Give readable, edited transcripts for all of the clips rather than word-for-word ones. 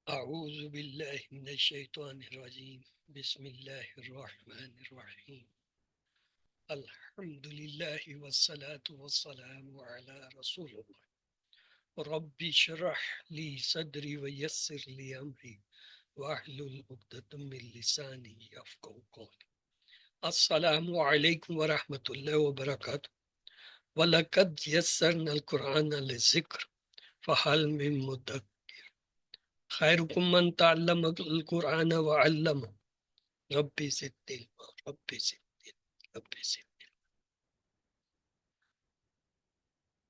اعوذ باللہ من الشیطان الرجیم بسم اللہ الرحمن الرحیم الحمد للہ والصلاة والسلام علی رسول اللہ رب اشرح لی صدری ویسر لی امری واحلل عقدۃ من لسانی یفقہوا قولی۔ السلام علیکم ورحمۃ اللہ وبرکاتہ۔ وَلَقَدْ يَسَّرْنَا الْقُرْآنَ لِلذِّكْرِ فَهَلْ مِن مُّدَّكِرٍ خیرکم من تعلم القرآن وعلمہ رب زدنی علما رب زدنی علما رب زدنی علما۔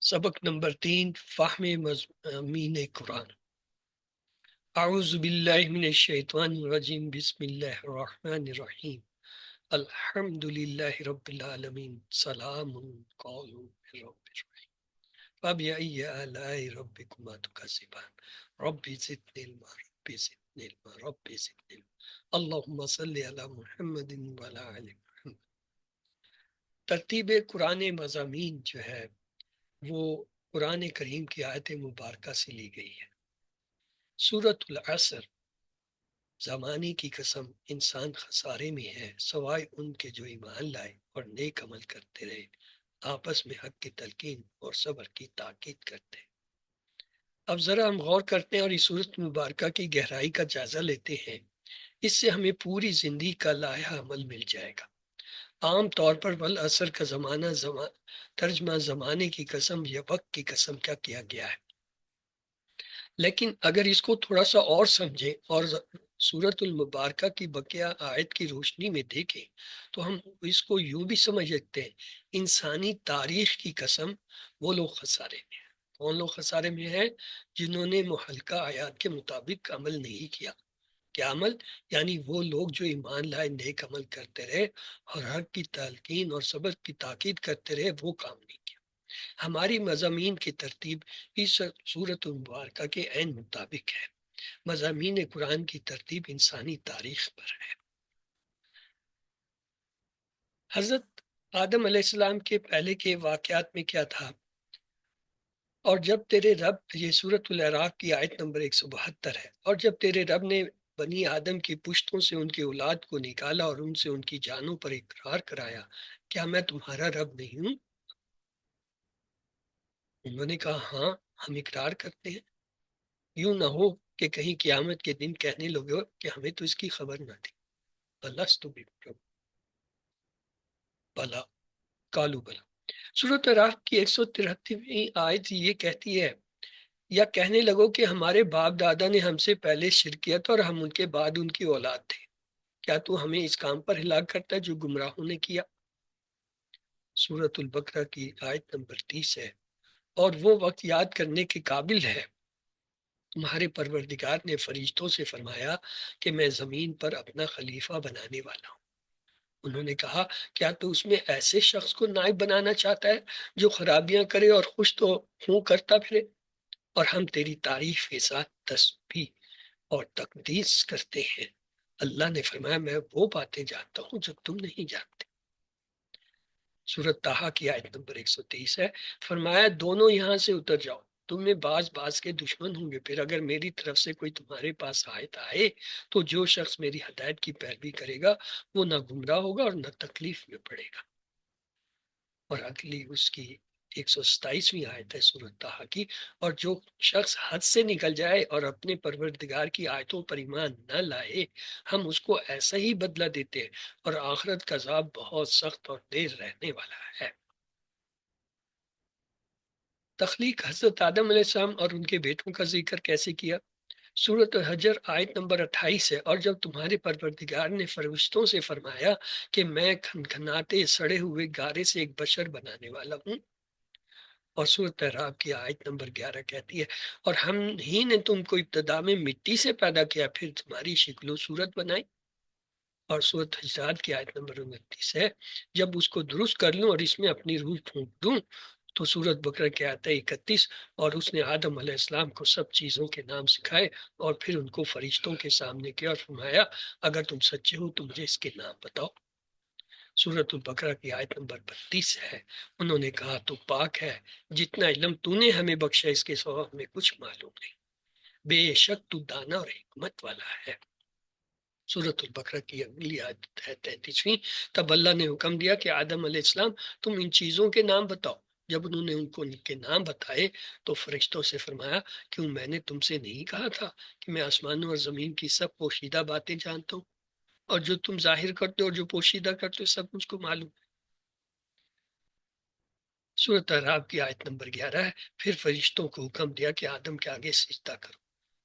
سبق نمبر 3، فہم مضامین قرآن۔ اعوذ باللہ من الشیطان الرجیم بسم اللہ الرحمن الرحیم الحمد للہ رب العالمین سلام قول من رب الرحیم فبأي آلاء ربكما تكذبان رب زدني علما رب زدني علما رب زدني علما اللهم صل على محمد وعلى آل محمد۔ ترتیب قرآن مضامین جو ہے وہ قرآن کریم کی آیت مبارکہ سے لی گئی ہے۔ سورۃ العصر، زمانے کی قسم انسان خسارے میں ہے سوائے ان کے جو ایمان لائے اور نیک عمل کرتے رہے، آپس میں حق کی تلقین اور صبر کی تاکید کرتے۔ اب ذرا ہم غور کرتے ہیں اور اس سورت مبارکہ کی گہرائی کا جائزہ لیتے ہیں۔ اس سے ہمیں پوری زندگی کا لائحہ عمل مل جائے گا۔ عام طور پر والعصر کا ترجمہ زمانے کی قسم یا وقت کی قسم کیا کیا گیا ہے، لیکن اگر اس کو تھوڑا سا اور سمجھیں اور سورۃ المبارکہ کی بقیہ آیت کی روشنی میں دیکھیں تو ہم اس کو یوں بھی سمجھ سکتے ہیں، انسانی تاریخ کی قسم وہ لوگ خسارے میں ہیں۔ کون لوگ خسارے میں ہیں؟ جنہوں نے محلقہ آیات کے مطابق عمل نہیں کیا۔ کیا عمل؟ یعنی وہ لوگ جو ایمان لائے، نیک عمل کرتے رہے اور حق کی تلقین اور صبر کی تاکید کرتے رہے، وہ کام نہیں کیا۔ ہماری مضامین کی ترتیب اس سورۃ المبارکہ کے عین مطابق ہے۔ مضامین قرآن کی ترتیب انسانی تاریخ پر ہے۔ حضرت آدم علیہ السلام کے پہلے کے واقعات میں کیا تھا؟ اور جب تیرے رب، یہ سورۃ الاعراف کی آیت نمبر 172 ہے، اور جب تیرے رب نے بنی آدم کی پشتوں سے ان کی اولاد کو نکالا اور ان سے ان کی جانوں پر اقرار کرایا، کیا میں تمہارا رب نہیں ہوں؟ انہوں نے کہا ہاں، ہم اقرار کرتے ہیں۔ یوں نہ ہو کہ کہیں قیامت کے دن کہنے لگے کہ ہمیں تو اس کی خبر نہ تھی۔ الستُ بربکم بلا قالوا بلا۔ سورۃ الاعراف کی 173ویں آیت یہ کہتی ہے، یا کہنے لگو کہ ہمارے باپ دادا نے ہم سے پہلے شرک کیا تھا اور ہم ان کے بعد ان کی اولاد تھے، کیا تو ہمیں اس کام پر ہلاک کرتا ہے جو گمراہوں نے کیا؟ سورۃ البقرہ کی آیت نمبر 30 ہے، اور وہ وقت یاد کرنے کے قابل ہے، تمہارے پروردگار نے فرشتوں سے فرمایا کہ میں زمین پر اپنا خلیفہ بنانے والا ہوں۔ انہوں نے کہا کیا تو اس میں ایسے شخص کو نائب بنانا چاہتا ہے جو خرابیاں کرے اور خوش تو ہوں کرتا پھرے؟ اور ہم تیری تعریف کے ساتھ تسبیح اور تقدیس کرتے ہیں۔ اللہ نے فرمایا میں وہ باتیں جانتا ہوں جو تم نہیں جانتے۔ سورۃ طٰہٰ کی آیت نمبر 123 ہے، فرمایا دونوں یہاں سے اتر جاؤ، تم میں بعض کے دشمن ہوں گے، پھر اگر میری طرف سے کوئی تمہارے پاس آئے تو جو شخص میری ہدایت کی پیروی کرے گا وہ نہ گمراہ ہوگا اور نہ تکلیف میں پڑے گا۔ اور اگلی اس کی 127ویں آیت ہے سورۃ طٰہٰ کی، اور جو شخص حد سے نکل جائے اور اپنے پروردگار کی آیتوں پر ایمان نہ لائے، ہم اس کو ایسا ہی بدلہ دیتے ہیں اور آخرت کا عذاب بہت سخت اور دیر رہنے والا ہے۔ تخلیق حضرت آدم علیہ السلام اور ان کے بیٹوں کا ذکر کیسے کیا؟ سورۃ الحجر آیت نمبر 28 ہے، اور جب تمہارے پروردگار نے فرشتوں سے فرمایا کہ میں کھنکھناتے سڑے ہوئے گارے سے ایک بشر بنانے والا ہوں۔ اور سورۃ اعراف کی آیت نمبر 11 کہتی ہے، اور ہم ہی نے تم کو ابتدا میں مٹی سے پیدا کیا، پھر تمہاری شکل و صورت بنائی۔ اور سورۃ حجرات کی آیت نمبر 29 ہے، جب اس کو درست کر لوں اور اس میں اپنی روح پھونک دوں۔ تو سورۃ بقرہ کی آیت 31، اور اس نے آدم علیہ السلام کو سب چیزوں کے نام سکھائے اور پھر ان کو فرشتوں کے سامنے کیا اور فرمایا اگر تم سچے ہو تو مجھے اس کے نام بتاؤ۔ سورۃ البقرہ کی آیت نمبر 32 ہے، انہوں نے کہا تو پاک ہے، جتنا علم تو نے ہمیں بخشا اس کے سوا ہمیں کچھ معلوم نہیں۔ بے شک تو دانا اور حکمت والا ہے۔ سورۃ البقرہ کی اگلی آیت ہے 33ویں۔ تب اللہ نے حکم دیا کہ آدم علیہ السلام تم ان چیزوں کے نام بتاؤ۔ جب انہوں نے ان کو ان کے نام بتائے تو فرشتوں سے فرمایا کیوں میں نے تم سے نہیں کہا تھا کہ میں آسمانوں اور زمین کی سب پوشیدہ باتیں جانتا ہوں، اور جو تم ظاہر کرتے ہو اور جو پوشیدہ کرتے ہو سب مجھ کو معلوم ہے۔ سورۃ اعراف کی آیت نمبر 11 ہے۔ پھر فرشتوں کو حکم دیا کہ آدم کے آگے سجدہ کرو،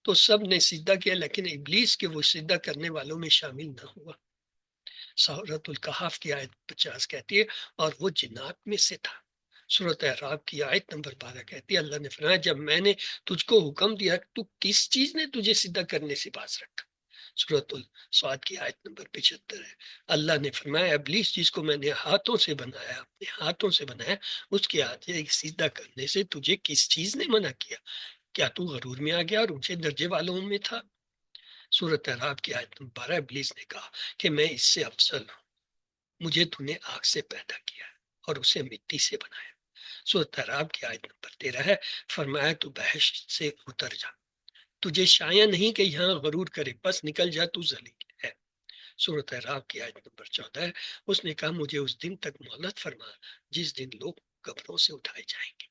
تو سب نے سجدہ کیا لیکن ابلیس کے وہ سجدہ کرنے والوں میں شامل نہ ہوا۔ سورۃ الکہف کی آیت 50 کہتی ہے اور وہ جنات میں سے تھا۔ سورۃ اعراف کی آیت نمبر 12 کہتی ہے اللہ نے فرمایا جب میں نے تجھ کو حکم دیا تو کس چیز نے تجھے سجدہ کرنے سے باز رکھا۔ سورۃ الصاد کی آیت نمبر 75 ہے۔ اللہ نے فرمایا ابلیس جس کو میں نے ہاتھوں سے بنایا، اپنے ہاتھوں سے بنایا، اس کے آگے سجدہ کرنے سے تجھے کس چیز نے منع کیا؟ کیا تو غرور میں آ گیا اور اونچے درجے والوں میں تھا؟ سورۃ اعراف کی آیت نمبر 12 ابلیس نے کہا کہ میں اس سے افضل ہوں، مجھے تو نے آگ سے پیدا کیا اور اسے مٹی سے بنایا۔ سورۃ اعراف کی آیت نمبر 13 ہے۔ فرمایا تو بہشت سے اتر جا، تجھے شایع نہیں کہ یہاں غرور کرے، بس نکل جا تو ذلیل ہے۔ سورۃ اعراف کی آیت نمبر 14 ہے۔ اس نے کہا مجھے اس دن تک مہلت فرما جس دن لوگ قبروں سے اٹھائے جائیں گے۔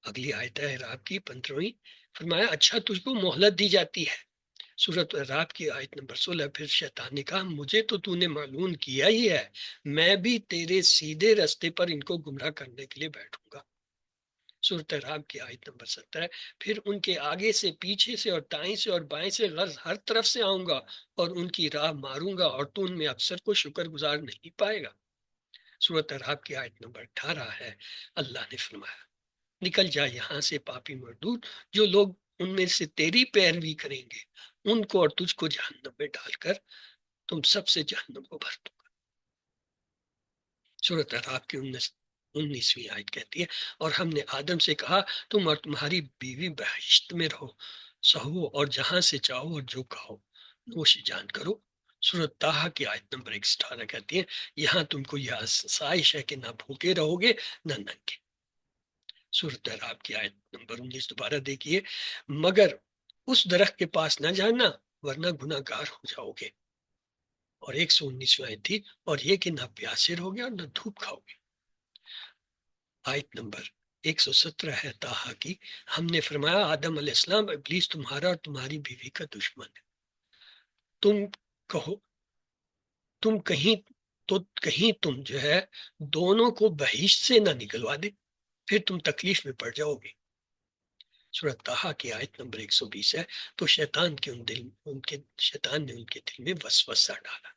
اگلی آیت ہے اعراف کی 15ویں۔ فرمایا اچھا تجھ کو مہلت دی جاتی ہے۔ سورۃ اعراف کی آیت نمبر 16۔ پھر شیطان نے کہا مجھے تو نے معلوم کیا ہی ہے، میں بھی تیرے سیدھے رستے پر ان کو گمراہ کرنے کے لیے بیٹھوں گا۔ سورۃ اعراف کی آیت نمبر 17۔ پھر ان کے آگے سے، پیچھے سے اور دائیں سے اور بائیں سے، غرض ہر طرف سے آؤں گا اور ان کی راہ ماروں گا اور تو ان میں اکثر کو شکر گزار نہیں پائے گا۔ سورۃ اعراف کی آیت نمبر 18 ہے۔ اللہ نے فرمایا نکل جا یہاں سے پاپی مردود، جو لوگ ان میں سے تیری پیروی کریں گے ان کو اور تجھ کو جہنم میں ڈال کر تم سب سے جہنم کو بھر دوں گا۔ سورۃ اعراف کی 19ویں آیت کہتی ہے اور ہم نے آدم سے کہا تم اور تمہاری بیوی بہشت میں رہو، سہو اور جہاں سے چاہو اور جو کھاؤ نوش جان کرو۔ سورۃ طٰہٰ کی آیت نمبر 18 کہتی ہے یہاں تم کو یہ آسائش ہے کہ نہ بھوکے رہو گے نہ ننگے۔ سورۃ اعراف کی آیت نمبر 19 دوبارہ دیکھیے مگر اس درخت کے پاس نہ جانا ورنہ گناہ گار ہو جاؤ گے۔ اور 119 آیت تھی اور یہ کہ نہ پیاسے رہو گے اور نہ دھوپ کھاؤ گے۔ آیت نمبر 117 ہے طٰہٰ کی۔ ہم نے فرمایا آدم علیہ السلام ابلیس تمہارا اور تمہاری بیوی کا دشمن ہے، تم کہو تم کہیں تو کہیں تم جو ہے دونوں کو بہشت سے نہ نکلوا دے، پھر تم تکلیف میں پڑ جاؤ گے۔ سورۃ طٰہٰ کی آیت نمبر 120 ہے۔ تو شیطان نے ان کے دل میں وسوسہ ڈالا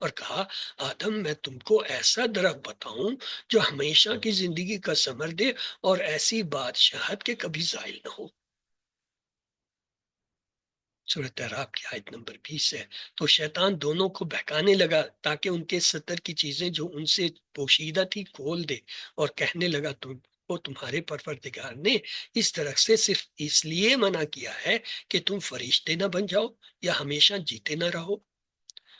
اور کہا آدم میں تم کو ایسا درخت بتاؤں جو ہمیشہ کی زندگی کا ثمر دے اور ایسی بادشاہت کے کبھی زائل نہ ہو۔ سورۃ اعراف کی آیت نمبر 20 ہے۔ تو شیطان دونوں کو بہکانے لگا تاکہ ان کے ستر کی چیزیں جو ان سے پوشیدہ تھی کھول دے، اور کہنے لگا تم کو تمہارے پروردگار نے اس درخت سے صرف اس لیے منع کیا ہے کہ تم فرشتے نہ بن جاؤ یا ہمیشہ جیتے نہ رہو۔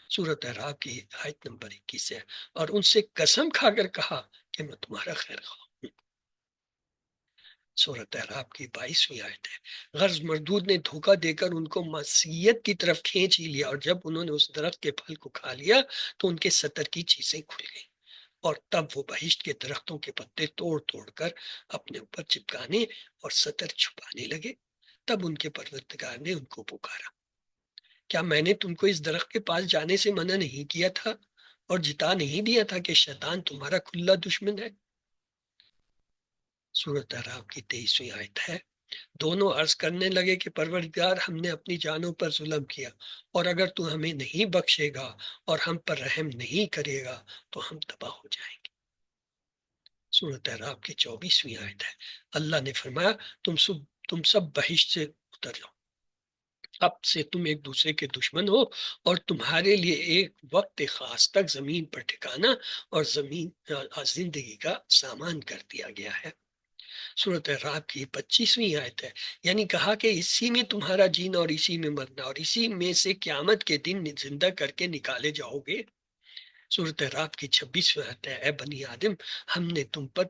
سورۃ اعراف کی آیت نمبر 21 ہے۔ اور ان سے قسم کھا کر کہا کہ میں تمہارا خیر خواہ ہوں۔ سورۃ اعراف کی 22ویں آیت ہے۔ غرض مردود نے دھوکہ دے کر ان کو معصیت کی طرف کھینچ ہی لیا، اور جب انہوں نے اس درخت کے پھل کو کھا لیا تو ان کے ستر کی چیزیں کھل گئیں، اور تب وہ بہشت کے درختوں کے پتے توڑ توڑ کر اپنے اوپر چپکانے اور ستر چھپانے لگے۔ تب ان کے پروردگار نے ان کو پکارا کیا میں نے تم کو اس درخت کے پاس جانے سے منع نہیں کیا تھا اور جتا نہیں دیا تھا کہ شیطان تمہارا کھلا دشمن ہے؟ سورۃ اعراف کی 23ویں آیت ہے۔ دونوں عرض کرنے لگے کہ پروردگار ہم نے اپنی جانوں پر ظلم کیا، اور اگر تو ہمیں نہیں بخشے گا اور ہم پر رحم نہیں کرے گا تو ہم تباہ ہو جائیں گے۔ سورۃ اعراف کی 24ویں آیت ہے۔ اللہ نے فرمایا تم سب بہشت سے اتر جاؤ، اب سے تم ایک دوسرے کے دشمن ہو، اور تمہارے لیے ایک وقت خاص تک زمین پر ٹھکانا اور زندگی کا سامان کر دیا گیا ہے۔ سورۃ اعراف کی 25ویں آیت ہے۔ یعنی کہا کہ اسی میں تمہارا جینا اور اسی میں مرنا اور اسی میں سے قیامت کے دن زندہ کر کے نکالے جاؤ گے۔ سورۃ اعراف کی 26ویں آیت ہے۔ اے بنی آدم ہم نے تم پر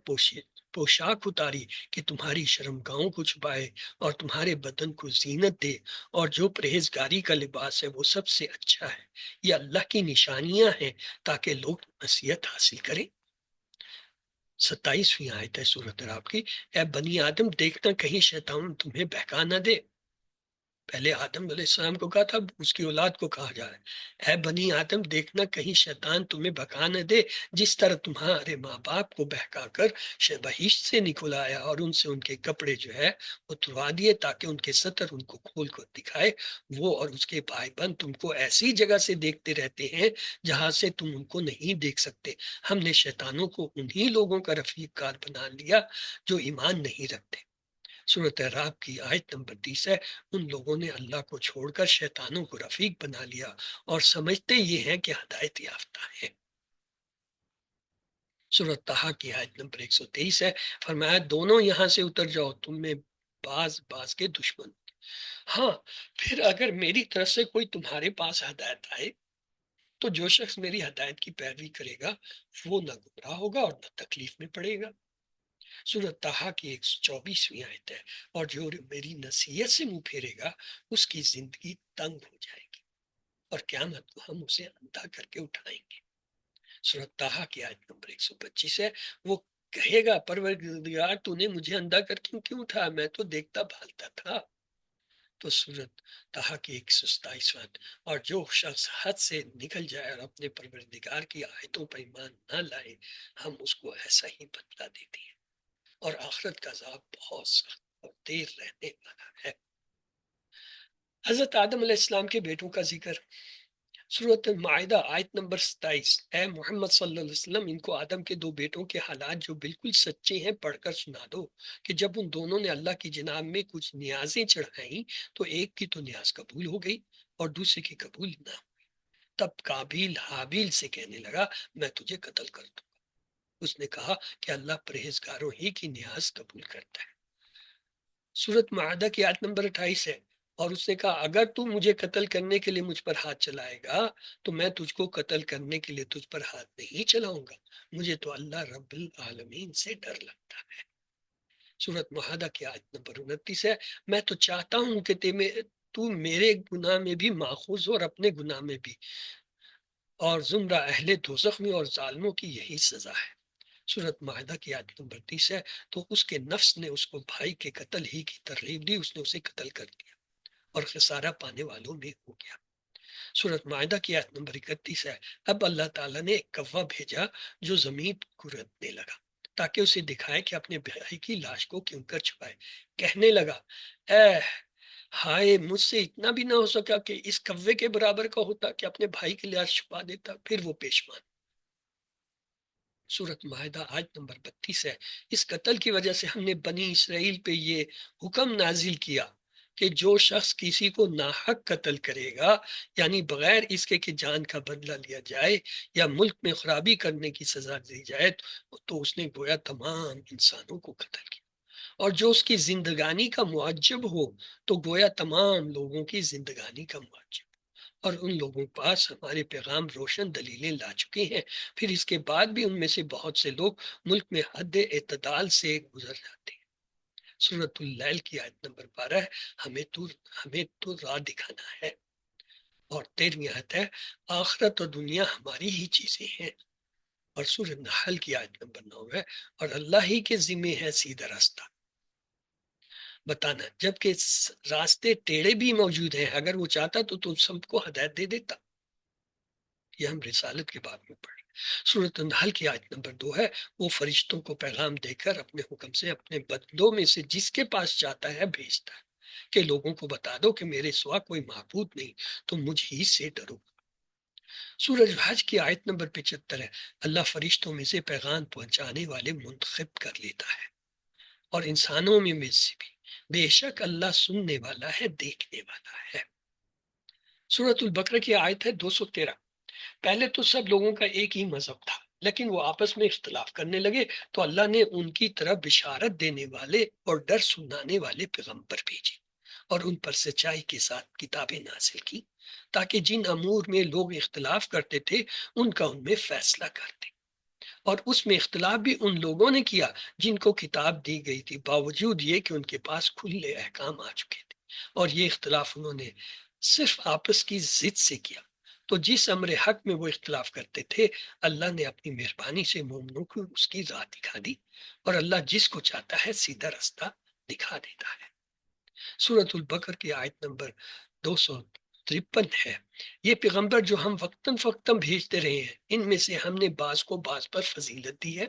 پوشاک اتاری کہ تمہاری شرمگاہوں کو چھپائے اور تمہارے بدن کو زینت دے، اور جو پرہیزگاری کا لباس ہے وہ سب سے اچھا ہے۔ یہ اللہ کی نشانیاں ہیں تاکہ لوگ نصیحت حاصل کریں۔ 27ویں آیت ہے سورۃ اعراف کی، اے بنی آدم دیکھنا کہیں شیطان تمہیں بہکا نہ دے۔ پہلے آدم علیہ السلام کو کہا تھا، اس کی اولاد کو کہا جا رہا ہے، اے بنی آدم دیکھنا کہیں شیطان تمہیں بہکا نہ دے، جس طرح تمہارے ماں باپ کو بہکا کر بہشت سے نکل آیا اور ان سے ان کے کپڑے جو ہے اتروا دیے تاکہ ان کے ستر ان کو کھول کر دکھائے۔ وہ اور اس کے بھائی بہن تم کو ایسی جگہ سے دیکھتے رہتے ہیں جہاں سے تم ان کو نہیں دیکھ سکتے۔ ہم نے شیطانوں کو انہی لوگوں کا رفیق کار بنا لیا جو ایمان نہیں رکھتے۔ سورۃ اعراف کی آیت نمبر 30 ہے، ان لوگوں نے اللہ کو چھوڑ کر شیطانوں کو رفیق بنا لیا اور سمجھتے یہ ہیں کہ ہدایت یافتہ ہے۔ سورۃ طٰہٰ کی آیت نمبر 123 ہے، فرمایا دونوں یہاں سے اتر جاؤ، تم میں باز کے دشمن۔ ہاں، پھر اگر میری طرف سے کوئی تمہارے پاس ہدایت آئے تو جو شخص میری ہدایت کی پیروی کرے گا وہ نہ گمراہ ہوگا اور نہ تکلیف میں پڑے گا۔ سورۃ طٰہٰ کی 124ویں آیت ہے، اور جو میری نصیحت سے منہ پھیرے گا اس کی زندگی تنگ ہو جائے گی اور قیامت کو ہم اسے اندھا کر کے اٹھائیں گے۔ سورۃ طٰہٰ کی آیت نمبر 125 ہے، وہ کہے گا پروردگار تو نے مجھے اندھا کر کیوں اٹھایا، میں تو دیکھتا بھالتا تھا۔ تو سورۃ طٰہٰ کی 127 اور جو شخص حد سے نکل جائے اور اپنے پروردگار کی آیتوں پر ایمان نہ لائے ہم اس کو ایسا ہی بدلہ دیتے ہیں، اور آخرت کا عذاب بہت سخت اور دیر رہنے والا ہے۔ حضرت آدم علیہ السلام کے بیٹوں کا ذکر، سورۃ المائدہ آیت نمبر 27، اے محمد صلی اللہ علیہ وسلم ان کو آدم کے 2 بیٹوں کے حالات جو بالکل سچے ہیں پڑھ کر سنا دو کہ جب ان دونوں نے اللہ کی جناب میں کچھ نیازیں چڑھائیں تو ایک کی تو نیاز قبول ہو گئی اور دوسرے کی قبول نہ ہوئی۔ تب قابیل حابیل سے کہنے لگا میں تجھے قتل کر دوں گا۔ اس نے کہا کہ اللہ پرہیزگاروں ہی کی نیاز قبول کرتا ہے۔ سورۃ معاہدہ کی آیت نمبر 28 ہے، اور اس نے کہا اگر تو مجھے قتل کرنے کے لیے مجھ پر ہاتھ چلائے گا تو میں تجھ کو قتل کرنے کے لیے تجھ پر ہاتھ نہیں چلاؤں گا، مجھے تو اللہ رب العالمین سے ڈر لگتا ہے۔ سورۃ معاہدہ کی آیت نمبر 29 ہے، میں تو چاہتا ہوں کہ تو میرے گناہ میں بھی ماخوذ ہو اور اپنے گناہ میں بھی، اور زمرہ اہل دوزخ میں اور ظالموں کی یہی سزا ہے۔ سورۃ معاہدہ کی آیت نمبر 30 ہے، تو اس کے نفس نے اس کو بھائی کے قتل ہی کی ترغیب دی، اس نے اسے قتل کر دیا اور خسارہ پانے والوں میں ہو گیا۔ سورۃ معاہدہ کی آیت نمبر 31 ہے، اب اللہ تعالیٰ نے ایک کوا بھیجا جو زمین کو رگڑنے لگا تاکہ اسے دکھائے کہ اپنے بھائی کی لاش کو کیوں کر چھپائے۔ کہنے لگا اے ہائے مجھ سے اتنا بھی نہ ہو سکا کہ اس کوے کے برابر کا ہوتا کہ اپنے بھائی کی لاش چھپا دیتا۔ پھر وہ پیشمان۔ سورۃ معاہدہ آیت نمبر 32 ہے، اس قتل کی وجہ سے ہم نے بنی اسرائیل پہ یہ حکم نازل کیا کہ جو شخص کسی کو ناحق قتل کرے گا، یعنی بغیر اس کے کہ جان کا بدلہ لیا جائے یا ملک میں خرابی کرنے کی سزا دی جائے، تو اس نے گویا تمام انسانوں کو قتل کیا، اور جو اس کی زندگانی کا معجب ہو تو گویا تمام لوگوں کی زندگانی کا معجب، اور ان لوگوں کے پاس ہمارے پیغام روشن دلیلیں لا چکے ہیں، پھر اس کے بعد بھی ان میں سے بہت سے لوگ ملک میں حد اعتدال سے گزر جاتے ہیں۔ سورۃ اللیل کی آیت نمبر 12 ہے، ہمیں تو راہ دکھانا ہے، اور 13ویں آیت ہے، آخرت اور دنیا ہماری ہی چیزیں ہیں، اور سورۃ نحل کی آیت نمبر 9 ہے، اور اللہ ہی کے ذمہ ہے سیدھا راستہ بتانا، جبکہ راستے ٹیڑھے بھی موجود ہیں، اگر وہ چاہتا تو تم سب کو ہدایت دے دیتا۔ یہ ہم رسالت کے بارے میں پڑھیں۔ سورۃ النحل کی آیت نمبر 2 ہے، وہ فرشتوں کو پیغام دے کر اپنے حکم سے اپنے بندوں میں سے جس کے پاس چاہتا ہے بھیجتا ہے کہ لوگوں کو بتا دو کہ میرے سوا کوئی معبود نہیں، تم مجھ ہی سے ڈرو۔ سورۃ حج کی آیت نمبر 75 ہے، اللہ فرشتوں میں سے پیغام پہنچانے والے منتخب کر لیتا ہے، اور انسانوں میں سے بھی، بے شک اللہ سننے والا ہے، دیکھنے والا ہے۔ سورۃ البقرہ کی آیت ہے 213، پہلے تو سب لوگوں کا ایک ہی مذہب تھا، لیکن وہ آپس میں اختلاف کرنے لگے تو اللہ نے ان کی طرف بشارت دینے والے اور ڈر سنانے والے پیغمبر بھیجے اور ان پر سچائی کے ساتھ کتابیں نازل کی تاکہ جن امور میں لوگ اختلاف کرتے تھے ان کا ان میں فیصلہ کرتے۔ اور اس میں اختلاف بھی ان لوگوں نے کیا جن کو کتاب دی گئی تھی، باوجود یہ کہ ان کے پاس کھلے احکام آ چکے تھے، اور یہ اختلاف انہوں نے صرف آپس کی ضد سے کیا۔ تو جس امر حق میں وہ اختلاف کرتے تھے، اللہ نے اپنی مہربانی سے مومنوں کو اس کی ذات دکھا دی، اور اللہ جس کو چاہتا ہے سیدھا رستہ دکھا دیتا ہے۔ سورۃ البقرہ کی آیت نمبر 253 ہے۔ یہ پیغمبر جو ہم وقتاً فوقتاً بھیجتے رہے ہیں، ان میں سے ہم نے بعض کو بعض پر فضیلت دی ہے،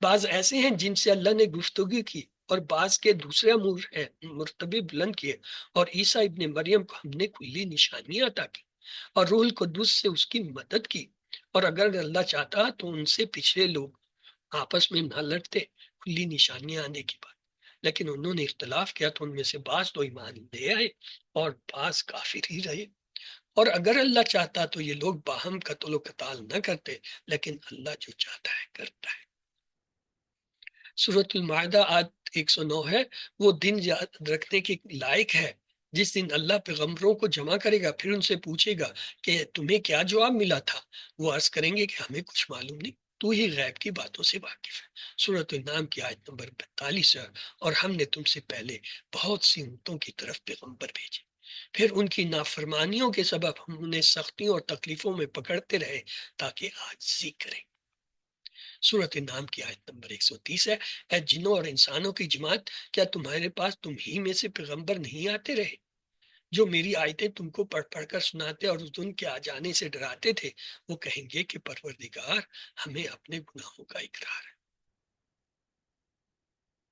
بعض ایسے ہیں جن سے اللہ نے گفتگو کی، اور بعض کے دوسرے امور ہیں مرتبے بلند کیے، اور عیسیٰ ابن مریم کو ہم نے کلی نشانیاں عطا کی، اور روح القدس سے اس کی مدد کی، اور اگر اللہ چاہتا تو ان سے پچھلے لوگ آپس میں نہ لڑتے کلی نشانیاں آنے کی بات، لیکن انہوں نے اختلاف کیا تو ان میں سے بعض تو ایمان لے آئے اور بعض کافر ہی رہے۔ اور اگر اللہ چاہتا تو یہ لوگ باہم قتل و قتال نہ کرتے، لیکن اللہ جو چاہتا ہے کرتا ہے۔ سورۃ المائدہ آیت 109 ہے۔ وہ دن یاد رکھنے کے لائق ہے جس دن اللہ پیغمبروں کو جمع کرے گا، پھر ان سے پوچھے گا کہ تمہیں کیا جواب ملا تھا۔ وہ عرض کریں گے کہ ہمیں کچھ معلوم نہیں، تو ہی غیب کی باتوں سے واقف ہے۔ سورۃ النام کی آیت نمبر 42 ہے۔ اور ہم نے تم سے پہلے بہت سی امتوں کی طرف پیغمبر بھیجے، پھر ان کی نافرمانیوں کے سبب ہم انہیں سختیوں اور تکلیفوں میں پکڑتے رہے تاکہ عاجزی کریں۔ سورۃ نام کی آیت نمبر 130 ہے۔ اے جنوں اور انسانوں کی جماعت، کیا تمہارے پاس تم ہی میں سے پیغمبر نہیں آتے رہے جو میری آیتیں تم کو پڑھ پڑھ کر سناتے اور اس دن کے آ جانے سے ڈراتے تھے؟ وہ کہیں گے کہ پروردگار، ہمیں اپنے گناہوں کا اقرار ہے۔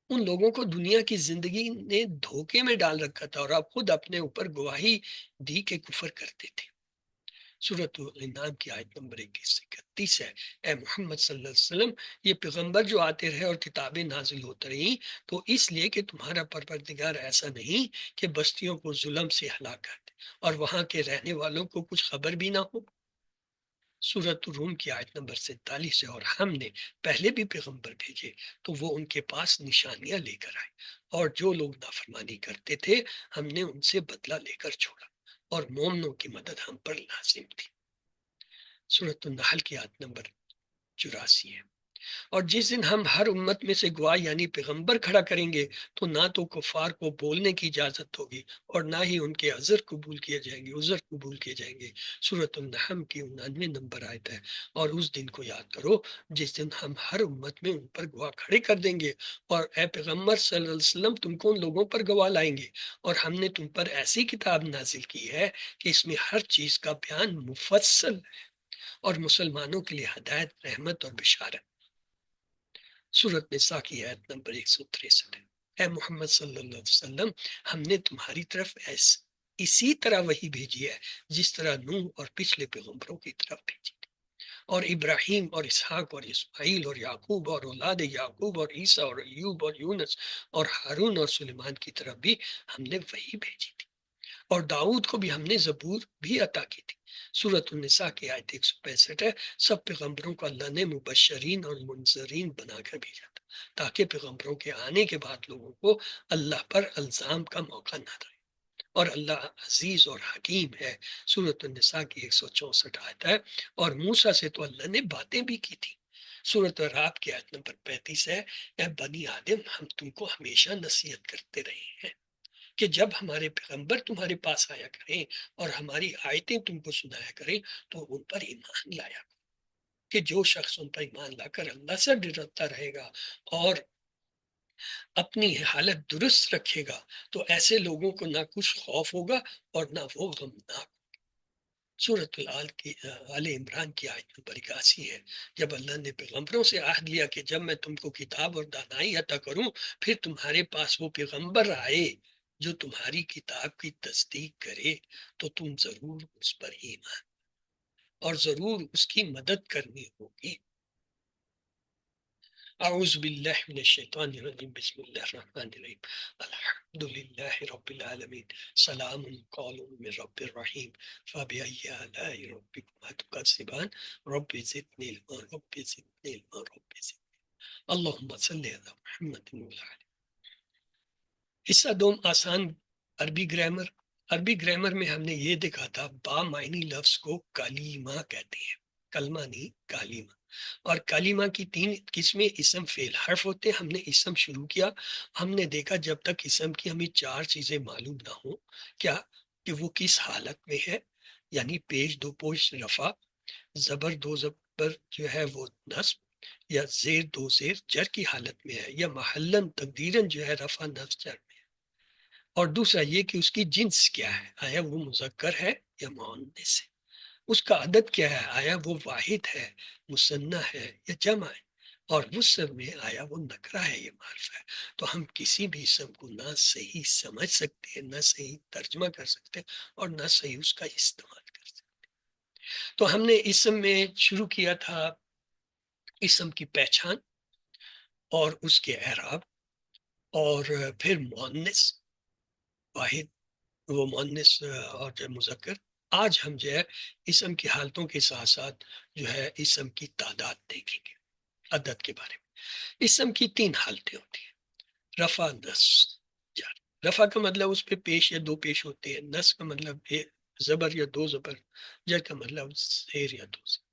ان لوگوں کو دنیا کی زندگی نے دھوکے میں ڈال رکھا تھا، اور اب خود اپنے اوپر گواہی دی کہ کفر کرتے تھے۔ سورۃ الانعام کی آیت نمبر 21 سے 31 ہے۔ اے محمد صلی اللہ علیہ وسلم، یہ پیغمبر جو آتے رہے اور کتابیں نازل ہوتی رہیں، تو اس لیے کہ تمہارا پروردگار ایسا نہیں کہ بستیوں کو ظلم سے ہلاک کر دے اور وہاں کے رہنے والوں کو کچھ خبر بھی نہ ہو۔ سورۃ الروم کی آیت نمبر 47 ہے۔ اور ہم نے پہلے بھی پیغمبر بھیجے تو وہ ان کے پاس نشانیاں لے کر آئے، اور جو لوگ نافرمانی کرتے تھے ہم نے ان سے بدلہ لے کر چھوڑا، اور مومنوں کی مدد ہم پر لازم تھی۔ سورۃ النحل کی آیت نمبر 84 ہے۔ اور جس دن ہم ہر امت میں سے گواہ یعنی پیغمبر کھڑا کریں گے، تو نہ تو کفار کو بولنے کی اجازت ہوگی اور نہ ہی ان کے عذر قبول کیے جائیں گے، عذر قبول کیے جائیں گے۔ سورۃ النحل کی 99 نمبر آیت ہے۔ اور اس دن کو یاد کرو جس دن ہم ہر امت میں ان پر گواہ کھڑے کر دیں گے، اور اے پیغمبر صلی اللہ علیہ وسلم، تم کو ان لوگوں پر گواہ لائیں گے، اور ہم نے تم پر ایسی کتاب نازل کی ہے کہ اس میں ہر چیز کا بیان مفصل ہے، اور مسلمانوں کے لیے ہدایت، رحمت اور بشارت۔ سورۃ نساء کی آیت نمبر 163 ہے۔ اے محمد صلی اللہ علیہ وسلم، ہم نے تمہاری طرف اسی طرح وحی بھیجی ہے جس طرح نوح اور پچھلے پیغمبروں کی طرف بھیجی تھی، اور ابراہیم اور اسحاق اور اسماعیل اور یعقوب اور اولاد یعقوب اور عیسیٰ اور ایوب اور یونس اور ہارون اور سلیمان کی طرف بھی ہم نے وحی بھیجی تھی، اور داؤد کو بھی ہم نے زبور بھی عطا کی تھی۔ سورۃ النساء کی آیت 165 ہے۔ سب پیغمبروں کو اللہ نے مبشرین اور منذرین بنا کر بھیجا تھا تاکہ پیغمبروں کے آنے کے بعد لوگوں کو اللہ پر الزام کا موقع نہ رہے، اور اللہ عزیز اور حکیم ہے۔ سورۃ النساء کی 164 آیت ہے۔ اور موسیٰ سے تو اللہ نے باتیں بھی کی تھی۔ سورۃ اعراف کی آیت نمبر 35 ہے۔ اے بنی آدم، ہم تم کو ہمیشہ نصیحت کرتے رہے ہیں کہ جب ہمارے پیغمبر تمہارے پاس آیا کریں اور ہماری آیتیں تم کو سنایا کریں تو ان پر ایمان لایا کرو، کہ جو شخص ان پر ایمان لا کر اللہ سے ڈرتا رہے گا اور اپنی حالت درست رکھے گا، تو ایسے لوگوں کو نہ کچھ خوف ہوگا اور نہ وہ غمناک۔ سورۃ آل عمران کی آیت نمبر 81 ہے۔ جب اللہ نے پیغمبروں سے عہد لیا کہ جب میں تم کو کتاب اور دانائی عطا کروں، پھر تمہارے پاس وہ پیغمبر آئے جو تمہاری کتاب کی تصدیق کرے، تو تم ضرور اس پر ایمان اور ضرور اس کی مدد کرنی ہوگی۔ اعوذ باللہ من الشیطان الرجیم، بسم اللہ الرحمن الرحیم، الحمد للہ رب العالمین، سلام قول من رب الرحیم، فبأي آلاء ربکما تکذبان، رب زدنی علما، رب زدنی علما، رب زدنی۔ اللہم صلی علی محمد وعلی آلہ۔ حصہ دوم، آسان عربی گرامر۔ عربی گرامر میں ہم نے یہ دیکھا تھا با معنی لفظ کو کلیمہ کہتے ہیں، کلمہ نہیں کلیمہ۔ اور کلمہ کی 3 قسمیں اسم فعل حرف ہوتے ہیں۔ ہم نے اسم شروع کیا، ہم نے دیکھا جب تک اسم کی ہمیں 4 چیزیں معلوم نہ ہوں، کیا کہ وہ کس حالت میں ہے، یعنی پیش دو پوش رفع، زبر دو زبر جو ہے وہ نصب، یا زیر دو زیر جر کی حالت میں ہے، یا محلن تقدیرن جو ہے رفع نصب جر میں ہے۔ اور دوسرا یہ کہ اس کی جنس کیا ہے، آیا وہ مذکر ہے یا مؤنث ہے، اس کا عدد کیا ہے، آیا وہ واحد ہے، مثنیٰ ہے یا جمع ہے، اور وصف میں آیا وہ نکرہ ہے یا معرفہ ہے۔ تو ہم کسی بھی اسم کو نہ صحیح سمجھ سکتے ہیں، نہ صحیح ترجمہ کر سکتے ہیں، اور نہ صحیح اس کا استعمال کر سکتے ہیں۔ تو ہم نے اسم میں شروع کیا تھا اسم کی پہچان اور اس کے اعراب، اور پھر مؤنث واحد، وہ مؤنث اور جو مذکر۔ آج ہم جو ہے اسم کی حالتوں کے ساتھ ساتھ جو ہے اسم کی تعداد دیکھیں گے، عدد کے بارے میں۔ اسم کی 3 حالتیں ہوتی ہیں، رفع، نصب، جر۔ رفع کا مطلب اس پہ پیش یا دو پیش ہوتے ہیں، نصب کا مطلب زبر یا دو زبر، جر کا مطلب زیر یا دو زیر۔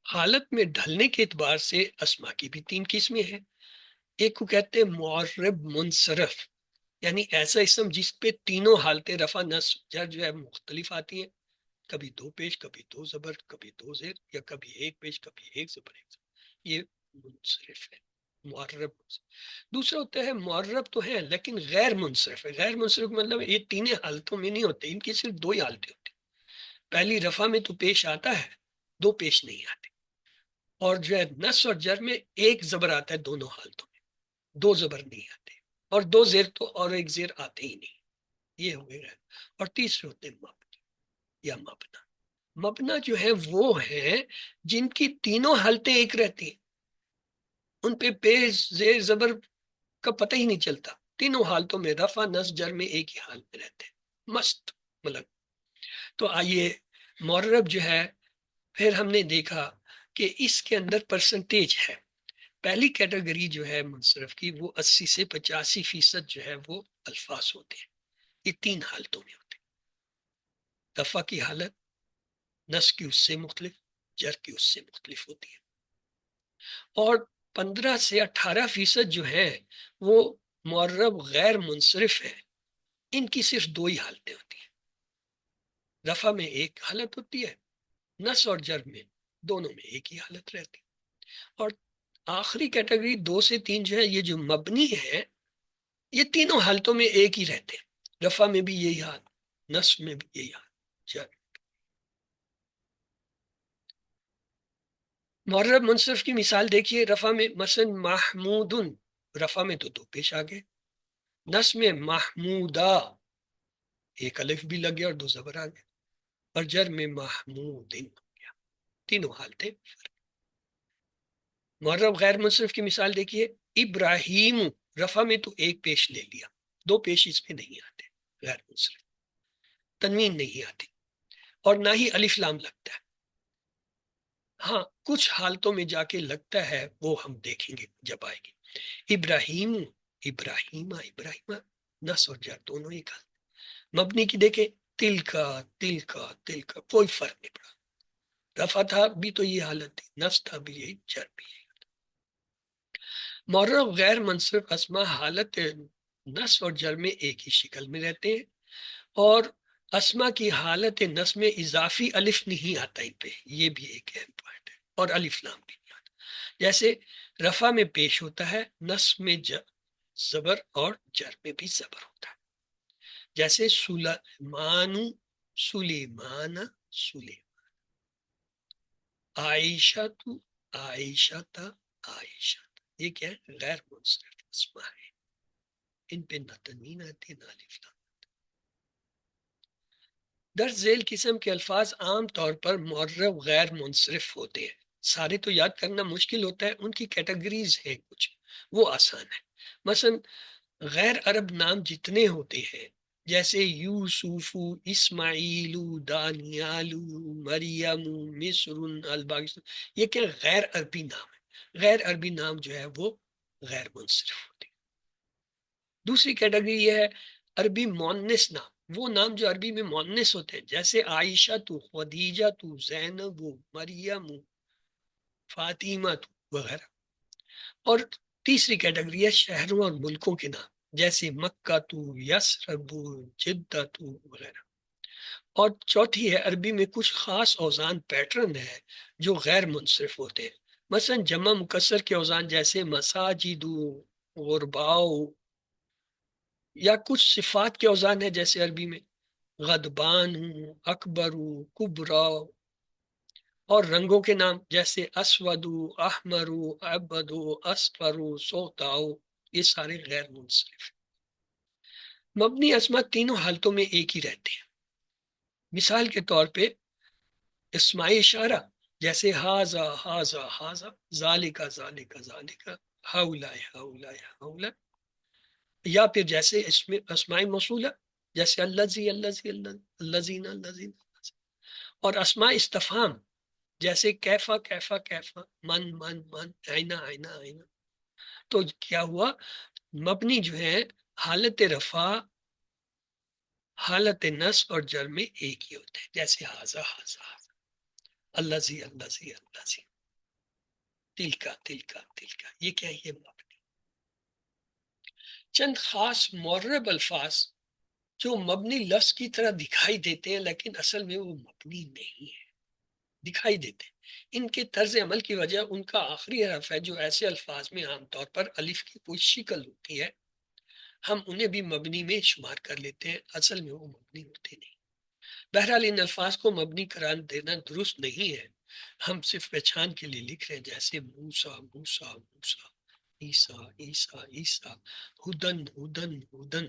حالت میں ڈھلنے کے اعتبار سے اسما کی بھی 3 قسمیں ہیں۔ ایک کو کہتے ہیں معرب منصرف، یعنی ایسا اسم جس پہ تینوں حالتیں رفع نصب جر جو ہے مختلف آتی ہیں، کبھی دو پیش، کبھی دو زبر، کبھی دو زیر، یا کبھی ایک پیش، کبھی ایک زبر، ایک زبر۔ یہ منصرف ہے، معرب منصرف۔ دوسرا ہوتا ہے معرب تو ہے لیکن غیر منصرف ہے۔ غیر منصرف مطلب یہ تینوں حالتوں میں نہیں ہوتے، ان کی صرف 2 ہی حالتیں ہوتی ہیں۔ پہلی رفع میں تو پیش آتا ہے، 2 پیش نہیں آتے، اور جو ہے نصب اور جر میں ایک زبر آتا ہے دونوں حالتوں میں، 2 زبر نہیں آتے، اور 2 زیر تو اور ایک زیر آتے ہی نہیں، یہ ہو گئے۔ اور تیسرے ہوتے ہیں مبنی یا مبنا۔ مبنا جو ہے وہ ہیں جن کی تینوں حالتیں ایک رہتی ہیں، ان پہ پیش زیر زبر کا پتہ ہی نہیں چلتا، تینوں حالتوں میں رفع نصب جر میں ایک ہی حال میں رہتے ہیں، مست ملک۔ تو آئیے معرب جو ہے، پھر ہم نے دیکھا کہ اس کے اندر پرسنٹیج ہے۔ پہلی کیٹیگری جو ہے منصرف کی، وہ 80 سے 85% جو ہے وہ الفاظ ہوتے ہیں، یہ 3 حالتوں میں ہوتے ہیں۔ رفع کی حالت نصب کی اس سے مختلف، جر کی اس سے مختلف ہوتی ہے، اور 15 سے 18% جو ہے وہ معرب غیر منصرف ہے، ان کی صرف 2 ہی حالتیں ہوتی ہیں۔ رفع میں ایک حالت ہوتی ہے، نصب اور جر میں دونوں میں ایک ہی حالت رہتی ہے۔ اور آخری کیٹیگری 2 سے 3 جو ہے، یہ جو مبنی ہے، یہ تینوں حالتوں میں ایک ہی رہتے ہیں، رفع میں بھی یہی حال، نصب میں بھی یہی حال، جر۔ معرب منصرف کی مثال دیکھیے، رفع میں مثلا محمود، رفع میں تو 2 پیش آ گئے، نصب میں محمودہ ایک الف بھی لگ گیا اور 2 زبر آ گئے، اور جر میں محمود ہو گیا، تینوں حالتیں۔ معرب غیر منصرف کی مثال دیکھیے، ابراہیم، رفع میں تو 1 پیش لے لیا، 2 پیش اس میں نہیں آتے، غیر منصرف، تنوین نہیں آتی، اور نہ ہی الف لام لگتا ہے۔ ہاں کچھ حالتوں میں جا کے لگتا ہے، وہ ہم دیکھیں گے جب آئے گی۔ ابراہیم، ابراہیمہ، ابراہیمہ، نصب اور جر دونوں ایک حال۔ مبنی کی دیکھیں، تل کا تل کا تل کا، کوئی فرق نہیں پڑا، رفع تھا بھی تو یہ حالت تھی، نصب تھا بھی یہی، جر بھی یہی۔ معرب غیر منصرف اسما حالت نصب اور جر میں ایک ہی شکل میں رہتے ہیں، اور اسما کی حالت نصب میں اضافی الف نہیں آتا ان پہ، یہ بھی ایک اہم پوائنٹ ہے، اور الف لام بھی نہیں آتا۔ جیسے رفع میں پیش ہوتا ہے، نصب میں زبر اور جر میں بھی زبر ہوتا ہے، جیسے سلیمان، سلیمان، سلیمان، عائشہ تو، عائشہ تا، عائشہ۔ یہ کیا ہے؟ غیر منصرف اسما ہے، ان پہ نہ تنوین آتی نہ الف لام۔ درج ذیل قسم کے الفاظ عام طور پر معرب غیر منصرف ہوتے ہیں، سارے تو یاد کرنا مشکل ہوتا ہے، ان کی کیٹیگریز ہیں کچھ، وہ آسان ہے۔ مثلا غیر عرب نام جتنے ہوتے ہیں، جیسے یوسف، اسماعیل، دانیال، مریم، مصر، الباقی، یہ کیا غیر عربی نام ہے، غیر عربی نام جو ہے وہ غیر منصرف ہوتے ہیں۔ دوسری کیٹیگری یہ ہے عربی مؤنث نام، وہ نام جو عربی میں مؤنث ہوتے ہیں، جیسے عائشہ تو، خدیجہ تو، زینب، مریم، فاطمہ وغیرہ. اور تیسری کیٹیگری ہے شہروں اور ملکوں کے نام، جیسے مکہ تو، یسرب، جدہ تو وغیرہ. اور چوتھی ہے عربی میں کچھ خاص اوزان پیٹرن ہے جو غیر منصرف ہوتے ہیں. مثلا جمع مکسر کے اوزان جیسے مساجد، غرباؤ، یا کچھ صفات کے اوزان ہے جیسے عربی میں غضبان، اکبر، کبرا. اور رنگوں کے نام جیسے اسود، احمر، ابد، اصفر، سوتاؤ، یہ سارے غیر منصرف. مبنی اسما تینوں حالتوں میں ایک ہی رہتے ہیں. مثال کے طور پہ اسماء اشارہ جیسے ہاذا ہاذا ہاذا، ذالکا ذالکا ذالکا، ہاؤلا ہاؤلا ہاؤلا. یا پھر جیسے اسماء موصولہ جیسے الذی الذی الذین الذین. اور اسماء استفہام جیسے کیفا کیفا کیفا، من من من، آئینہ آئینہ آئینہ. تو کیا ہوا، مبنی جو ہے حالت رفع، حالت نصب اور جر میں ایک ہی ہوتے ہیں، جیسے ہاذا ہاذا ہاذا، الذی الذی الذی، تلکا تلکا تلکا. یہ کیا ہے؟ یہ مبنی. چند خاص معرب الفاظ جو مبنی لفظ کی طرح دکھائی دیتے ہیں لیکن اصل میں وہ مبنی نہیں ہے، دکھائی دیتے ہیں. ان کے طرز عمل کی وجہ ان کا آخری حرف ہے، جو ایسے الفاظ میں عام طور پر الف کی کوئی شکل ہوتی ہے، ہم انہیں بھی مبنی میں شمار کر لیتے ہیں، اصل میں وہ مبنی ہوتے نہیں. بہرحال ان الفاظ کو مبنی قرار دینا درست نہیں ہے، ہم صرف پہچان کے لیے لکھ رہے ہیں، جیسے موسیٰ موسیٰ موسیٰ، عیسیٰ عیسیٰ عیسیٰ، ہدن ہدن ہدن.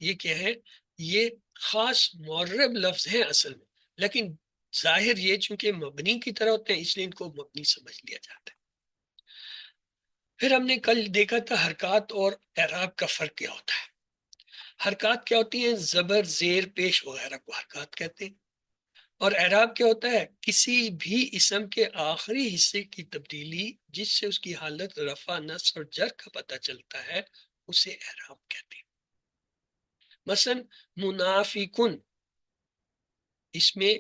یہ کیا ہے؟ یہ خاص معرب لفظ ہیں اصل میں، لیکن ظاہر یہ چونکہ مبنی کی طرح ہوتے ہیں اس لیے ان کو مبنی سمجھ لیا جاتا ہے. پھر ہم نے کل دیکھا تھا حرکات اور اعراب کا فرق کیا ہوتا ہے. حرکات کیا ہوتی ہیں؟ زبر، زیر، پیش وغیرہ کو حرکات کہتے ہیں. اور اعراب کیا ہوتا ہے؟ کسی بھی اسم کے آخری حصے کی تبدیلی جس سے اس کی حالت رفع، نصب اور جر کا پتہ چلتا ہے، اسے اعراب کہتے ہیں. مثلا منافقن، اس میں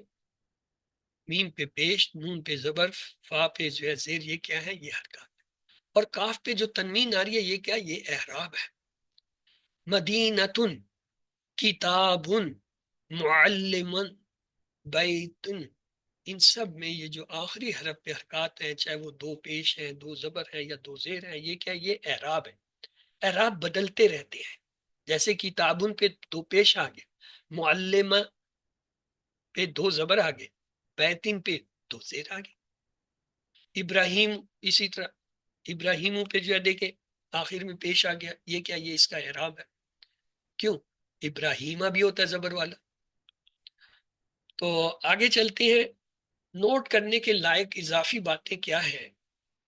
میم پہ پیش، نون پہ زبر، فا پہ جو ہے زیر، یہ کیا ہے؟ یہ حرکات. اور کاف پہ جو تنوین آ رہی ہے یہ کیا؟ یہ اعراب ہے. مدینتن، کتابن، معلمن، بیتن. ان سب میں یہ جو آخری حرف پہ حرکات ہیں، چاہے وہ دو پیش ہیں، دو زبر ہیں یا دو زیر ہیں، یہ کیا؟ یہ اعراب ہے. اعراب بدلتے رہتے ہیں، جیسے کتابن پہ دو پیش آگے، معلمہ پہ دو زبر آگے، بیتن پہ دو زیر آگے. ابراہیم اسی طرح، ابراہیم پہ جو ہے دیکھیں آخر میں پیش آ گیا، یہ کیا؟ یہ اس کا اعراب ہے. کیوں؟ ابراہیمہ بھی ہوتا ہے زبر والا. تو آگے چلتے ہیں. نوٹ کرنے کے لائق اضافی باتیں کیا ہیں؟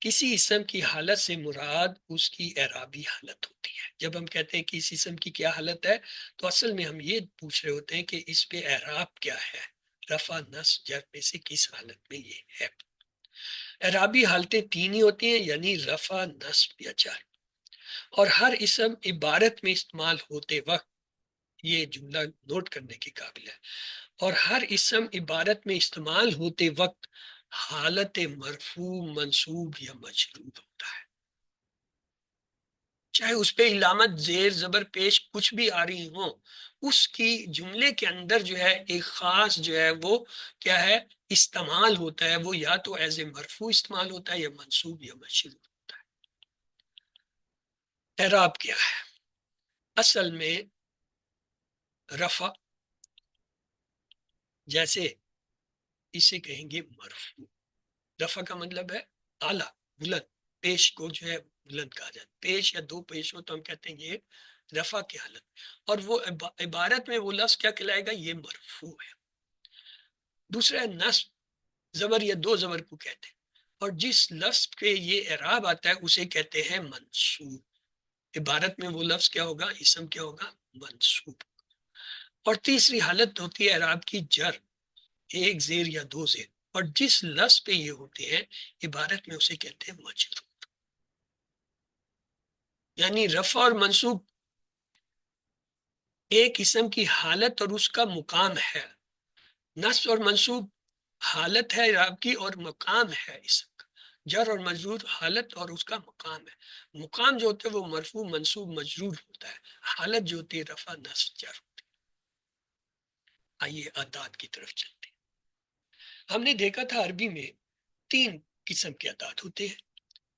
کسی اسم کی حالت سے مراد اس کی اعرابی حالت ہوتی ہے. جب ہم کہتے ہیں کہ اس اسم کی کیا حالت ہے، تو اصل میں ہم یہ پوچھ رہے ہوتے ہیں کہ اس پہ اعراب کیا ہے، رفع، نصب، جر میں سے کس حالت میں یہ ہے. اعرابی حالتیں تین ہی ہوتی ہیں، یعنی رفع، نصب یا جر. اور ہر اسم عبارت میں استعمال ہوتے وقت، یہ جملہ نوٹ کرنے کے قابل ہے، اور ہر اسم عبارت میں استعمال ہوتے وقت حالت مرفوع، منصوب یا مجرور ہوتا ہے. چاہے اس پہ علامت زیر، زبر، پیش کچھ بھی آ رہی ہوں، اس کی جملے کے اندر جو ہے ایک خاص جو ہے وہ کیا ہے؟ استعمال ہوتا ہے. وہ یا تو ایز اے مرفوع استعمال ہوتا ہے یا منصوب یا مجرور ہوتا ہے. اعراب کیا ہے؟ اصل میں رفع، جیسے اسے کہیں گے مرفوع. رفع کا مطلب ہے اعلیٰ، بلند. پیش کو جو ہے بلند کہا جاتا ہے. پیش یا دو پیش ہو تو ہم کہتے ہیں یہ رفع کی حالت. اور وہ عبارت میں وہ لفظ کیا کہلائے گا؟ یہ مرفوع ہے. دوسرا ہے نصب، زبر یا دو زبر کو کہتے ہیں، اور جس لفظ پہ یہ اعراب آتا ہے اسے کہتے ہیں منصوب. عبارت میں وہ لفظ کیا ہوگا؟ اسم کیا ہوگا؟ منصوب. اور تیسری حالت ہوتی ہے اعراب کی جر، ایک زیر یا دو زیر، اور جس لفظ پہ یہ ہوتے ہیں عبارت میں اسے کہتے ہیں مجرور. یعنی رفع اور منصوب ایک اسم کی حالت اور اس کا مقام ہے. نصب اور منصوب حالت ہے رب کی اور مقام ہے اسم کا. جر اور مجرور حالت اور اس کا مقام ہے. مقام جو ہوتا ہے وہ مرفوع منصوب مجرور ہوتا ہے. حالت جو ہوتی ہے رفع نصب جر ہوتی ہے. آئیے اعداد کی طرف چلتے ہیں. ہم نے دیکھا تھا عربی میں 3 قسم کے اعداد ہوتے ہیں.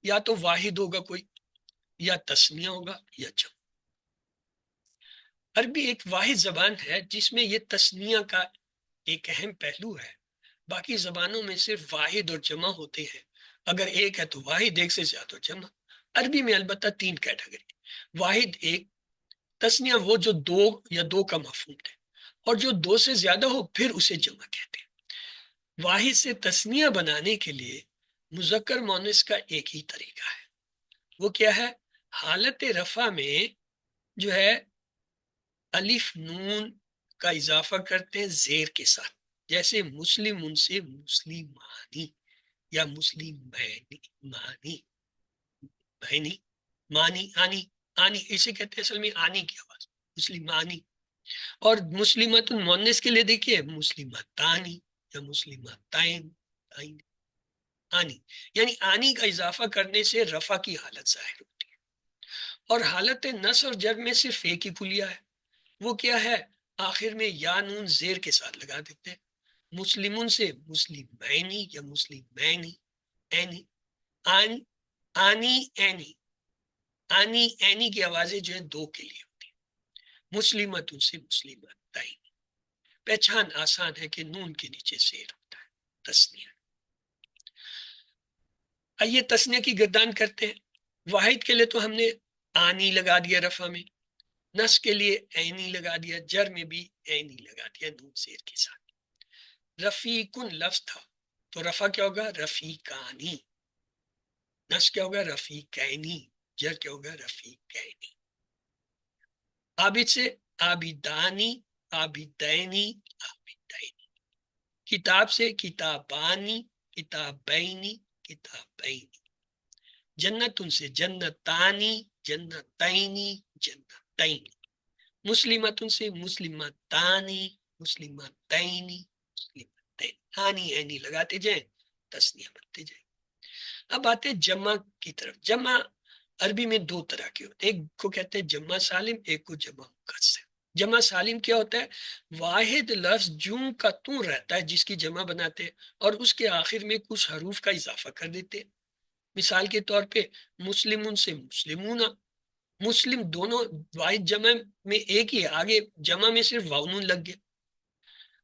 یا تو واحد ہوگا کوئی، یا تسنیہ ہوگا، یا جمع. عربی ایک واحد زبان ہے جس میں یہ تسنیہ کا ایک اہم پہلو ہے. باقی زبانوں میں صرف واحد اور جمع ہوتے ہیں. اگر ایک ہے تو واحد، ایک سے زیادہ جمع. عربی میں البتہ 3 کیٹیگری: واحد ایک، تسنیہ وہ جو 2 یا 2 کا مفہوم ہے، اور جو 2 سے زیادہ ہو پھر اسے جمع کہتے ہیں. واحد سے تسنیہ بنانے کے لیے مذکر مؤنث کا ایک ہی طریقہ ہے. وہ کیا ہے؟ حالت رفع میں جو ہے الف نون کا اضافہ کرتے ہیں زیر کے ساتھ. جیسے مسلم ان سے مسلمانی، یا مسلم مانی، بہنی، مانی، آنی. آنی اسے کہتے ہیں اصل میں آنی کی آواز، مسلمانی. اور مسلمت مؤنث کے لیے دیکھیے مسلمتانی یا مسلمتین، آنی. یعنی آنی کا اضافہ کرنے سے رفع کی حالت ظاہر ہوتی ہے. اور حالت نصب اور جر میں صرف ایک ہی کلیہ ہے. وہ کیا ہے؟ آخر میں یا نون زیر کے ساتھ لگا دیتے ہیں. مسلمون سے مسلمینی یا مسلمینی، اینی، آنی، اینی. آنی اینی کی آوازیں جو ہیں 2 کے لیے ہوتی ہیں. مسلمتوں سے مسلمتین. پہچان آسان ہے کہ نون کے نیچے زیر ہوتا ہے. تسنیہ. آئیے تسنیہ کی گردان کرتے ہیں. واحد کے لیے تو ہم نے آنی لگا دیا رفع میں، نصب کے لیے اینی لگا دیا، جر میں بھی اینی لگا دیا نون زیر کے ساتھ. رفیقن لفظ تھا تو رفع کیا ہوگا؟ رفیقانی. نصب کیا ہوگا؟ رفیقینی. جر کیا ہوگا؟ رفیقینی. عابد سے عابدانی، عابدینی، عابدینی. کتاب سے کتابانی، کتابینی، کتابینی. جنت ان سے جنتانی، جنتینی، جنتینی. مسلمت ان سے مسلمتانی، مسلمتینی، مسلمتین. آنی اینی لگاتے جائیں، تسنیہ بنتے جائیں. اب آتے جمع کی طرف. جمع عربی میں 2 طرح کے ہوتے ہیں. ایک کو کہتے ہیں جمع سالم، ایک کو جمع مکسر. جمع سالم کیا ہوتا ہے؟ واحد لفظ جوں کا توں رہتا ہے جس کی جمع بناتے ہیں، اور اس کے آخر میں کچھ حروف کا اضافہ کر دیتے ہیں. مثال کے طور پہ مسلمون سے مسلمون. مسلم دونوں واحد جمع میں ایک ہی ہے، آگے جمع میں صرف واو نون لگ گیا.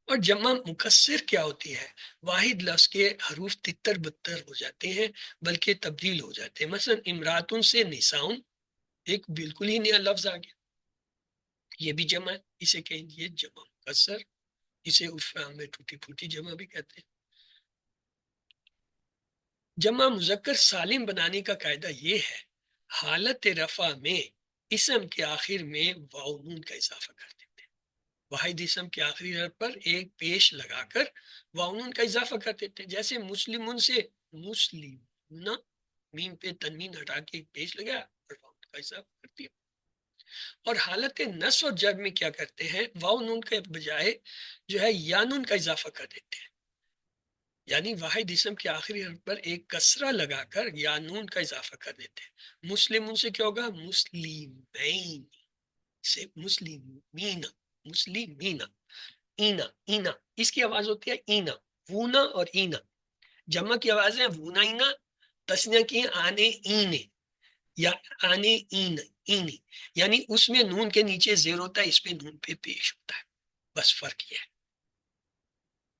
اور جمع مکسر کیا ہوتی ہے؟ واحد لفظ کے حروف تتر بتر ہو جاتے ہیں، بلکہ تبدیل ہو جاتے ہیں. مثلا امراتن سے نساؤن، ایک بالکل ہی نیا لفظ آ گیا، یہ بھی جمع ہے، اسے کہیں گے جمع مکسر. اسے عرف عام میں ٹوٹی پھوٹی جمع بھی کہتے ہیں. جمع مذکر سالم بنانے کا قاعدہ یہ ہے، حالت رفع میں اسم کے آخر میں واو نون کا اضافہ کر دیتے ہیں. واحد اسم کے آخری حرف پر ایک پیش لگا کر واو نون کا اضافہ کر دیتے ہیں. جیسے مسلمون سے مسلمون، میم پہ تنوین ہٹا کے ایک پیش لگا اور واو نون کا اضافہ کر دیا. اور حالت نصب اور جر میں کیا کرتے ہیں؟ واو نون کے بجائے جو ہے یا نون کا اضافہ کر دیتے ہیں. یعنی واحد اسم کے آخری حرف پر ایک کسرہ لگا کر یا نون کا اضافہ کر دیتے ہیں. مسلمون سے کیا ہوگا؟ مسلمین سے مسلمین، مسلمین. اینا، اینا اس کی آواز ہوتی ہے اینا. وونا اور اینا جمع کی آوازیں وونا اینا، تسنیہ کی آنے اینے یا آنے این اینی. یعنی اس میں نون کے نیچے زیر ہوتا ہے، اس میں نون پہ پیش ہوتا ہے. بس فرق یہ ہے.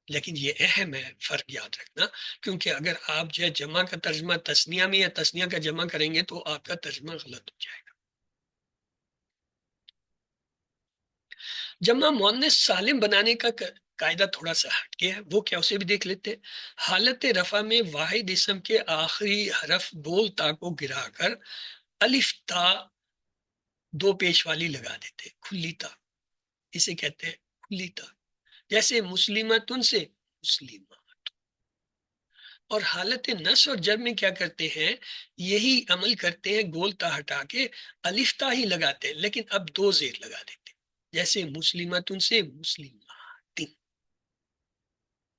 لیکن یہ اہم ہے فرق یاد رکھنا، کیونکہ اگر آپ جو ہے جمع کا ترجمہ تسنیہ میں یا تسنیہ کا جمع کریں گے تو آپ کا ترجمہ غلط ہو جائے گا. جمع مؤنث سالم بنانے کا قاعدہ تھوڑا سا ہٹ گیا ہے. وہ کیا؟ اسے بھی دیکھ لیتے ہیں. حالت رفع میں واحد اسم کے آخری حرف بول تا کو گرا کر الف تا 2 پیش والی لگا دیتے ہیں، کھلی تا. اسے کہتے ہیں کھلی تا. جیسے مسلمتن سے مسلمات. اور حالت نصب اور جر میں کیا کرتے ہیں؟ یہی عمل کرتے ہیں، گول تا ہٹا کے الف تا ہی لگاتے ہیں، لیکن اب 2 زیر لگا دیتے ہیں. جیسے مسلمتن سے مسلمات،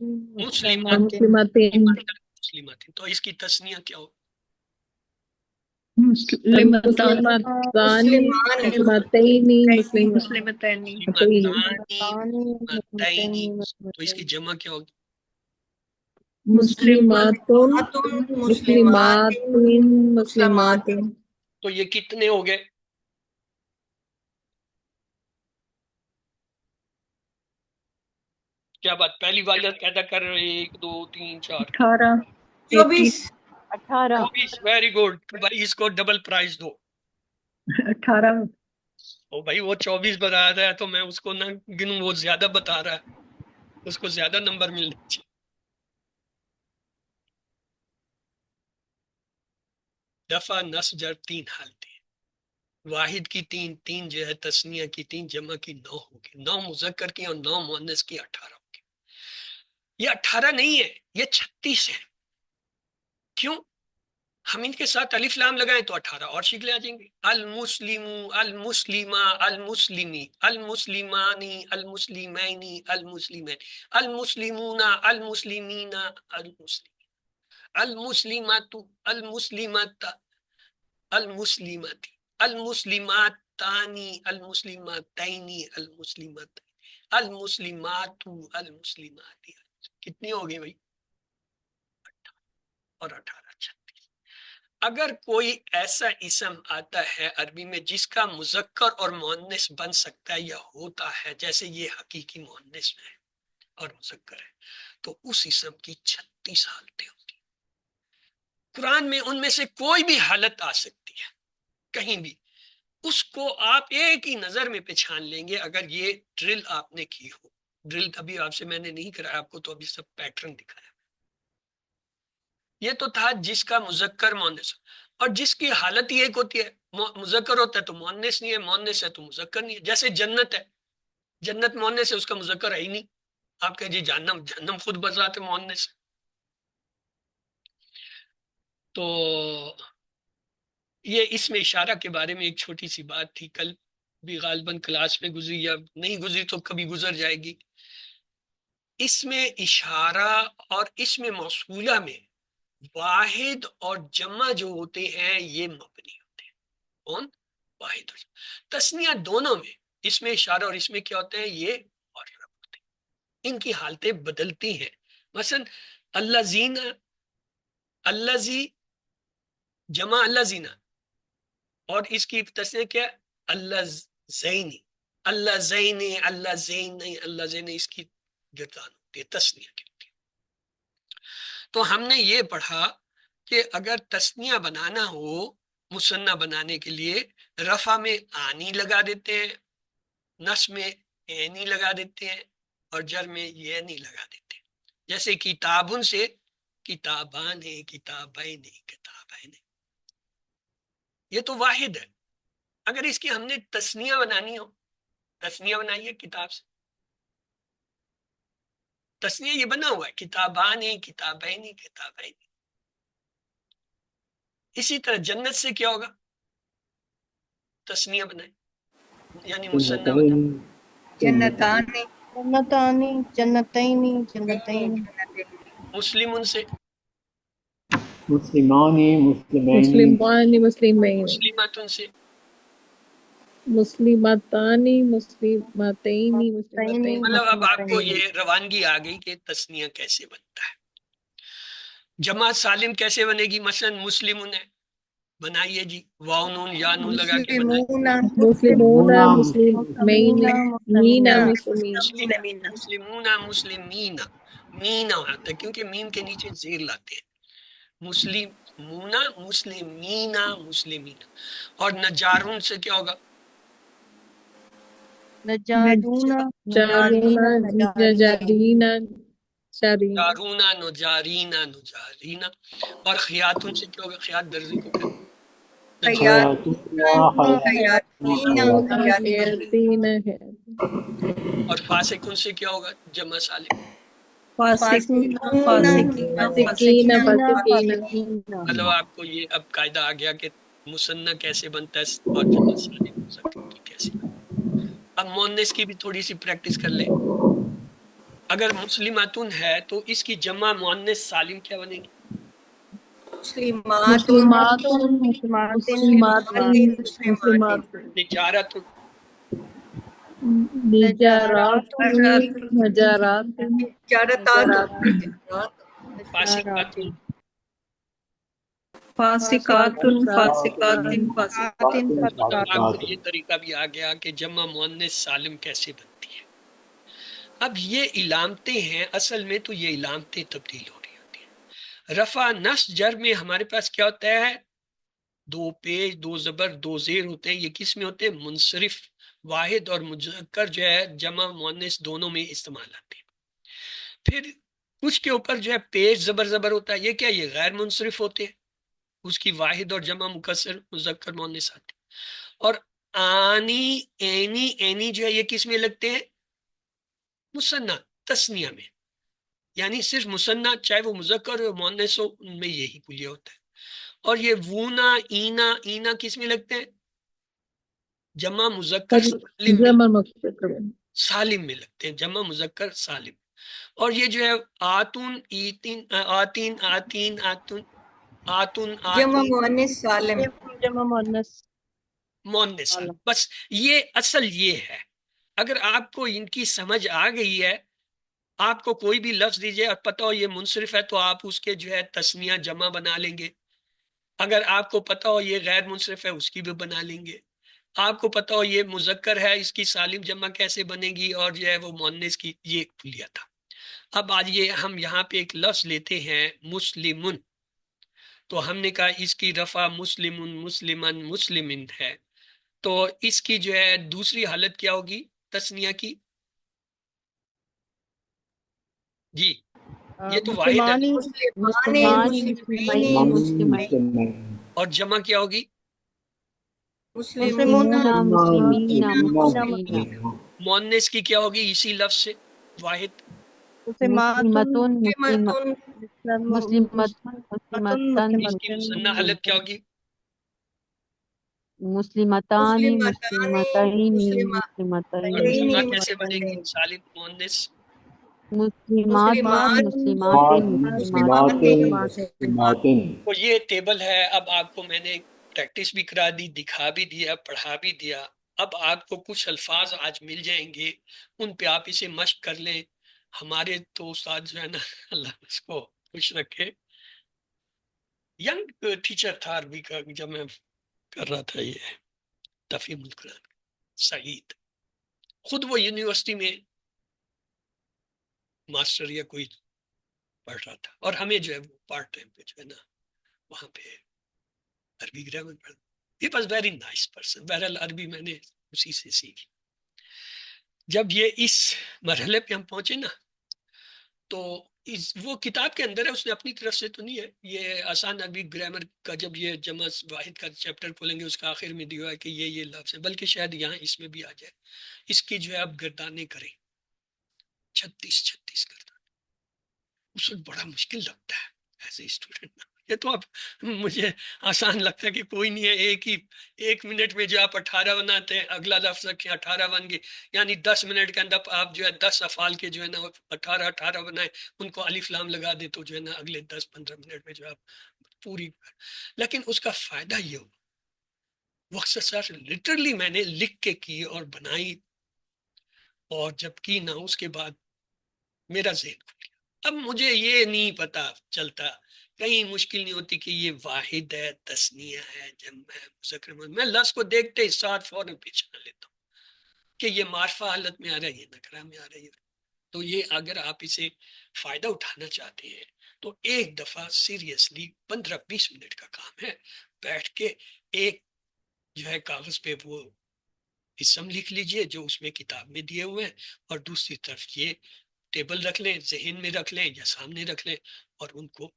مسلمات مسلمتین مسلمات، تو اس کی تسنیہ کیا ہو؟ مسلمتان مسلمان مسلمتین مسلمتین مسلمتانی متعینی، تو اس کی جمع کیا ہوگی؟ مسلماتن مسلمات مسلماتن تو یہ کتنے ہو گئے؟ کیا بات، پہلی واحد پیدا کر رہے ہیں؟ 1 2 3 4 24 18 24، ویری گڈ بھائی، اس کو ڈبل پرائز دو۔ 18 او بھائی وہ 24 بتا رہا ہے تو میں اس کو نہ گنوں، وہ زیادہ بتا رہا ہے، اس کو زیادہ نمبر ملنے چاہیے۔ دفعہ نصب جر 3 حالتیں، واحد کی 3، 3 جو ہے تثنیہ کی 3، جمع کی 9 ہوگی، 9 مذکر کی اور 9 مؤنث کی 18 ہوگی۔ یہ 18 نہیں ہے، یہ 36 ہے۔ کیوں؟ ہم ان کے ساتھ الف لام لگائیں تو 18 اور شکلیں آ جائیں گی۔ المسلم، المسلمہ، المسلمی، المسلمانی، المسلمینی، المسلمین، المسلمون، المسلمین، المسلمین، المسلمات، المسلمات، المسلمات، المسلماتانی، المسلماتینی، المسلمات، المسلمات، المسلمات۔ کتنی ہو گئی بھائی؟ اور 18 36۔ اگر کوئی ایسا اسم آتا ہے عربی میں جس کا مذکر اور مؤنث بن سکتا ہے یا ہوتا ہے، جیسے یہ حقیقی مؤنث میں ہے اور مذکر ہے، تو اس اسم کی 36 حالتیں ہوتی ہیں۔ قرآن میں ان میں سے کوئی بھی حالت آ سکتی ہے کہیں بھی، اس کو آپ ایک ہی نظر میں پہچان لیں گے اگر یہ ڈرل آپ نے کی ہو۔ ڈرل ابھی آپ سے میں نے نہیں کرایا، آپ کو تو ابھی سب پیٹرن دکھایا۔ یہ تو تھا جس کا مذکر مؤنث، اور جس کی حالت ہی ایک ہوتی ہے، مذکر ہوتا ہے تو مؤنث نہیں ہے، مؤنث ہے تو مذکر نہیں ہے۔ جیسے جنت ہے، جنت مؤنث ہے، اس کا مذکر ہے ہی نہیں۔ آپ کہیں جی جہنم، جہنم خود بذات مؤنث ہے۔ تو یہ اس میں اشارہ کے بارے میں ایک چھوٹی سی بات تھی، کل بھی غالباً کلاس میں گزری یا نہیں گزری تو کبھی گزر جائے گی۔ اس میں اشارہ اور اس میں موصولہ میں واحد اور جمع جو ہوتے ہیں یہ مبنی ہوتے ہیں۔ کون؟ واحد اور جمع۔ تثنیہ دونوں میں، اس میں اشارہ اور اس میں کیا ہوتے ہیں؟ یہ معرب ہوتے ہیں۔ ان کی حالتیں بدلتی ہیں۔ مثلا اللہ زینہ، اللہ زی جمع اللہ زینہ، اور اس کی تثنیہ کیا؟ اللہ زینی، اللہ زین، اللہ زین، اللہ زین، اس کی گردان ہوتی ہے، تثنیہ کی ہوتی ہے۔ تو ہم نے یہ پڑھا کہ اگر تثنیہ بنانا ہو، مثنیٰ بنانے کے لیے رفع میں آنی لگا دیتے ہیں، نصب میں اینی لگا دیتے ہیں، اور جر میں یہ نہیں لگا دیتے ہیں۔ جیسے کتابن سے کتابان ہے، کتابین، کتابین، یہ تو واحد ہے۔ اگر اس کی ہم نے تثنیہ بنانی ہو، تثنیہ بنائیے کتاب سے، تثنیہ یہ بنا ہوا ہے، کتابان ہیں، کتابین، کتابین۔ اسی طرح جنت سے کیا ہوگا؟ تثنیہ بنائیں، یعنی مثنیٰ بنائیں۔ جنتان جنتانی جنتینی جنتین مسلمن سے مسلمانی مسلمین مسلمانی مسلمین مسلماتن سے مسلمتانی مسلمتینی مسلمتین مطلب اب آپ کو یہ روانگی آ گئی کہ تثنیہ کیسے بنتا ہے۔ جمع سالم کیسے بنے گی؟ مثلا مسلمن ہے، بنائیے جی، واو نون یا نون لگا کے بنائیے۔ مسلمون مسلمین مینا مسلمین مسلمون، مسلمین، مین ہوتا ہے کیونکہ مین کے نیچے زیر لاتے ہیں۔ مسلمون، مسلمین، مسلمین۔ اور نجارون سے کیا ہوگا؟ نجادون جارونا نجارینا جارین جارونا، نجارینا، نجارینا۔ اور خیاتون سے کیا ہوگا؟ خیات درزی کو کہتے ہیں۔ خیاتین ہے اور فاسقون سے کیا ہوگا؟ جمع سالم۔ فاسقین فاسقین فاسقین مطلب آپ کو یہ اب قاعدہ آ گیا کہ مثنیٰ کیسے بنتا ہے اور جمع سالم مذکر کی کیسے بنتا ہے۔ اب مؤنث کی بھی تھوڑی سی پریکٹس کر لیں۔ اگر مسلماتن ہے تو اس کی جمع مؤنث سالم کیا بنے گی؟ مسلمات مسلمات مسلمات مسلمات مسلمات نجارت، نجارات نجارات جارتات فاسقات، فاسقات فاسقات اب آپ کو یہ طریقہ بھی آ گیا کہ جمع مؤنث سالم کیسے بنتی ہے۔ اب یہ علامتیں ہیں، اصل میں تو یہ علامتیں تبدیل ہو رہی ہوتی ہیں۔ رفع نصب جر میں ہمارے پاس کیا ہوتا ہے؟ دو پیش، دو زبر، دو زیر ہوتے ہیں۔ یہ کس میں ہوتے ہیں؟ منصرف، واحد اور مذکر جو ہے جمع مؤنث دونوں میں استعمال آتے ہیں۔ پھر کچھ کے اوپر جو ہے پیش زبر زبر ہوتا ہے، یہ کیا؟ یہ غیر منصرف ہوتے ہیں، اس کی واحد اور جمع مکسر مذکر مؤنث آتے ہیں۔ اور آنی اینی اینی جو ہے یہ کس میں لگتے ہیں؟ مثنیٰ، تثنیہ میں، یعنی صرف مثنیٰ چاہے وہ مذکر ہو مؤنث ہو ان میں یہی کلیہ ہوتا ہے۔ اور یہ وونا اینا اینا کس میں لگتے ہیں؟ جمع مذکر سالم میں، جمع مذکر سالم میں لگتے ہیں، جمع مذکر سالم۔ اور یہ جو ہے آتون ایتین آتین آتین آتون آتون جمع آتین مؤنث سالم جمع مؤنث مؤنث سالم، بس یہ اصل یہ ہے۔ اگر آپ کو ان کی سمجھ آ گئی ہے، آپ کو کوئی بھی لفظ دیجئے اور پتہ ہو یہ منصرف ہے تو آپ اس کے جو ہے تثنیہ جمع بنا لیں گے۔ اگر آپ کو پتہ ہو یہ غیر منصرف ہے اس کی بھی بنا لیں گے۔ آپ کو پتہ ہو یہ مذکر ہے اس کی سالم جمع کیسے بنے گی، اور جو ہے وہ مؤنث کی، یہ کلیہ تھا۔ اب آج یہ ہم یہاں پہ ایک لفظ لیتے ہیں مسلمن، تو ہم نے کہا اس کی رفع مسلمن مسلمن مسلمن ہے، تو اس کی جو ہے دوسری حالت کیا ہوگی تثنیہ کی؟ جی یہ تو واحد ہے، مسلمانی مسلمین اور جمع کیا ہوگی؟ مسلمون مسلمین مسلمین مؤنث کی کیا ہوگی اسی لفظ سے؟ واحد۔ مسلمتون مسلمتون مسلمتن اس کی مثنیٰ حالت کیا ہوگی؟ مسلمتان مسلمتین اور مسلمتین جمع کیسے بنے گی سالم مؤنث؟ مسلمات مسلمات مسلمات مسلمات تو یہ ٹیبل ہے۔ اب آپ کو میں نے پریکٹس بھی کرا دی، دکھا بھی دیا، پڑھا بھی دیا۔ اب آپ کو کچھ الفاظ آج مل جائیں گے، ان پہ آپ اسے مشق کر لیں۔ ہمارے تو استاد جو ہے نا، اللہ اس کو خوش رکھے، ینگ ٹیچر تھا عربی کا جب میں کر رہا تھا یہ تفہیم القرآن، سعید، خود وہ یونیورسٹی میں ماسٹر یا کوئی پڑھ رہا تھا، اور ہمیں جو ہے وہ پارٹ ٹائم پہ جو ہے نا وہاں پہ عربی گرامر پڑھ۔ He was very nice person. بہرحال عربی میں نے اسی سے سیکھی۔ جب یہ اس مرحلے پہ ہم پہنچے نا، تو وہ کتاب کے اندر ہے، اس نے اپنی طرف سے تو نہیں ہے، یہ آسان عربی گرامر کا جب یہ جمع واحد کا چیپٹر کھولیں گے اس کا آخر میں دیا ہے کہ یہ لفظ ہے، بلکہ شاید یہاں اس میں بھی آ جائے۔ اس کی جو ہے آپ گردانیں کریں، 36 گردان، اس وقت بڑا مشکل لگتا ہے ایز اے اسٹوڈنٹ۔ یہ تو اب مجھے آسان لگتا ہے کہ کوئی نہیں ہے، ایک منٹ میں جو آپ 18 بناتے ہیں، اگلا لفظ رکھیں 18 بن گئے، یعنی 10 منٹ کے اندر آپ جو ہے 10 افعال کے جو ہے نا 18 بنائیں، ان کو الف لام لگا دیں، تو جو ہے نا اگلے 10-15 منٹ میں جو آپ پوری۔ لیکن اس کا فائدہ یہ ہو، وہ لٹرلی میں نے لکھ کے کی اور بنائی، اور جب کی نہ اس کے بعد میرا ذہن کھل گیا۔ اب مجھے یہ نہیں پتا چلتا، کہیں مشکل نہیں ہوتی کہ یہ واحد ہے، تثنیہ ہے، جمع ہے، مذکر مؤنث۔ میں لفظ کو دیکھتے ہی ساتھ فوراً پہچان لیتا ہوں کہ یہ معرفہ حالت میں آ رہا ہے، یہ نکرہ میں آ رہی ہے۔ تو یہ اگر آپ اسے فائدہ اٹھانا چاہتے ہیں تو ایک دفعہ سیریسلی 15-20 منٹ کا کام ہے، بیٹھ کے ایک جو ہے کاغذ پہ وہ اسم لکھ لیجئے جو اس میں کتاب میں دیے ہوئے ہیں، اور دوسری طرف یہ ٹیبل رکھ لیں، ذہن میں رکھ لیں یا سامنے رکھ لیں، اور ان کو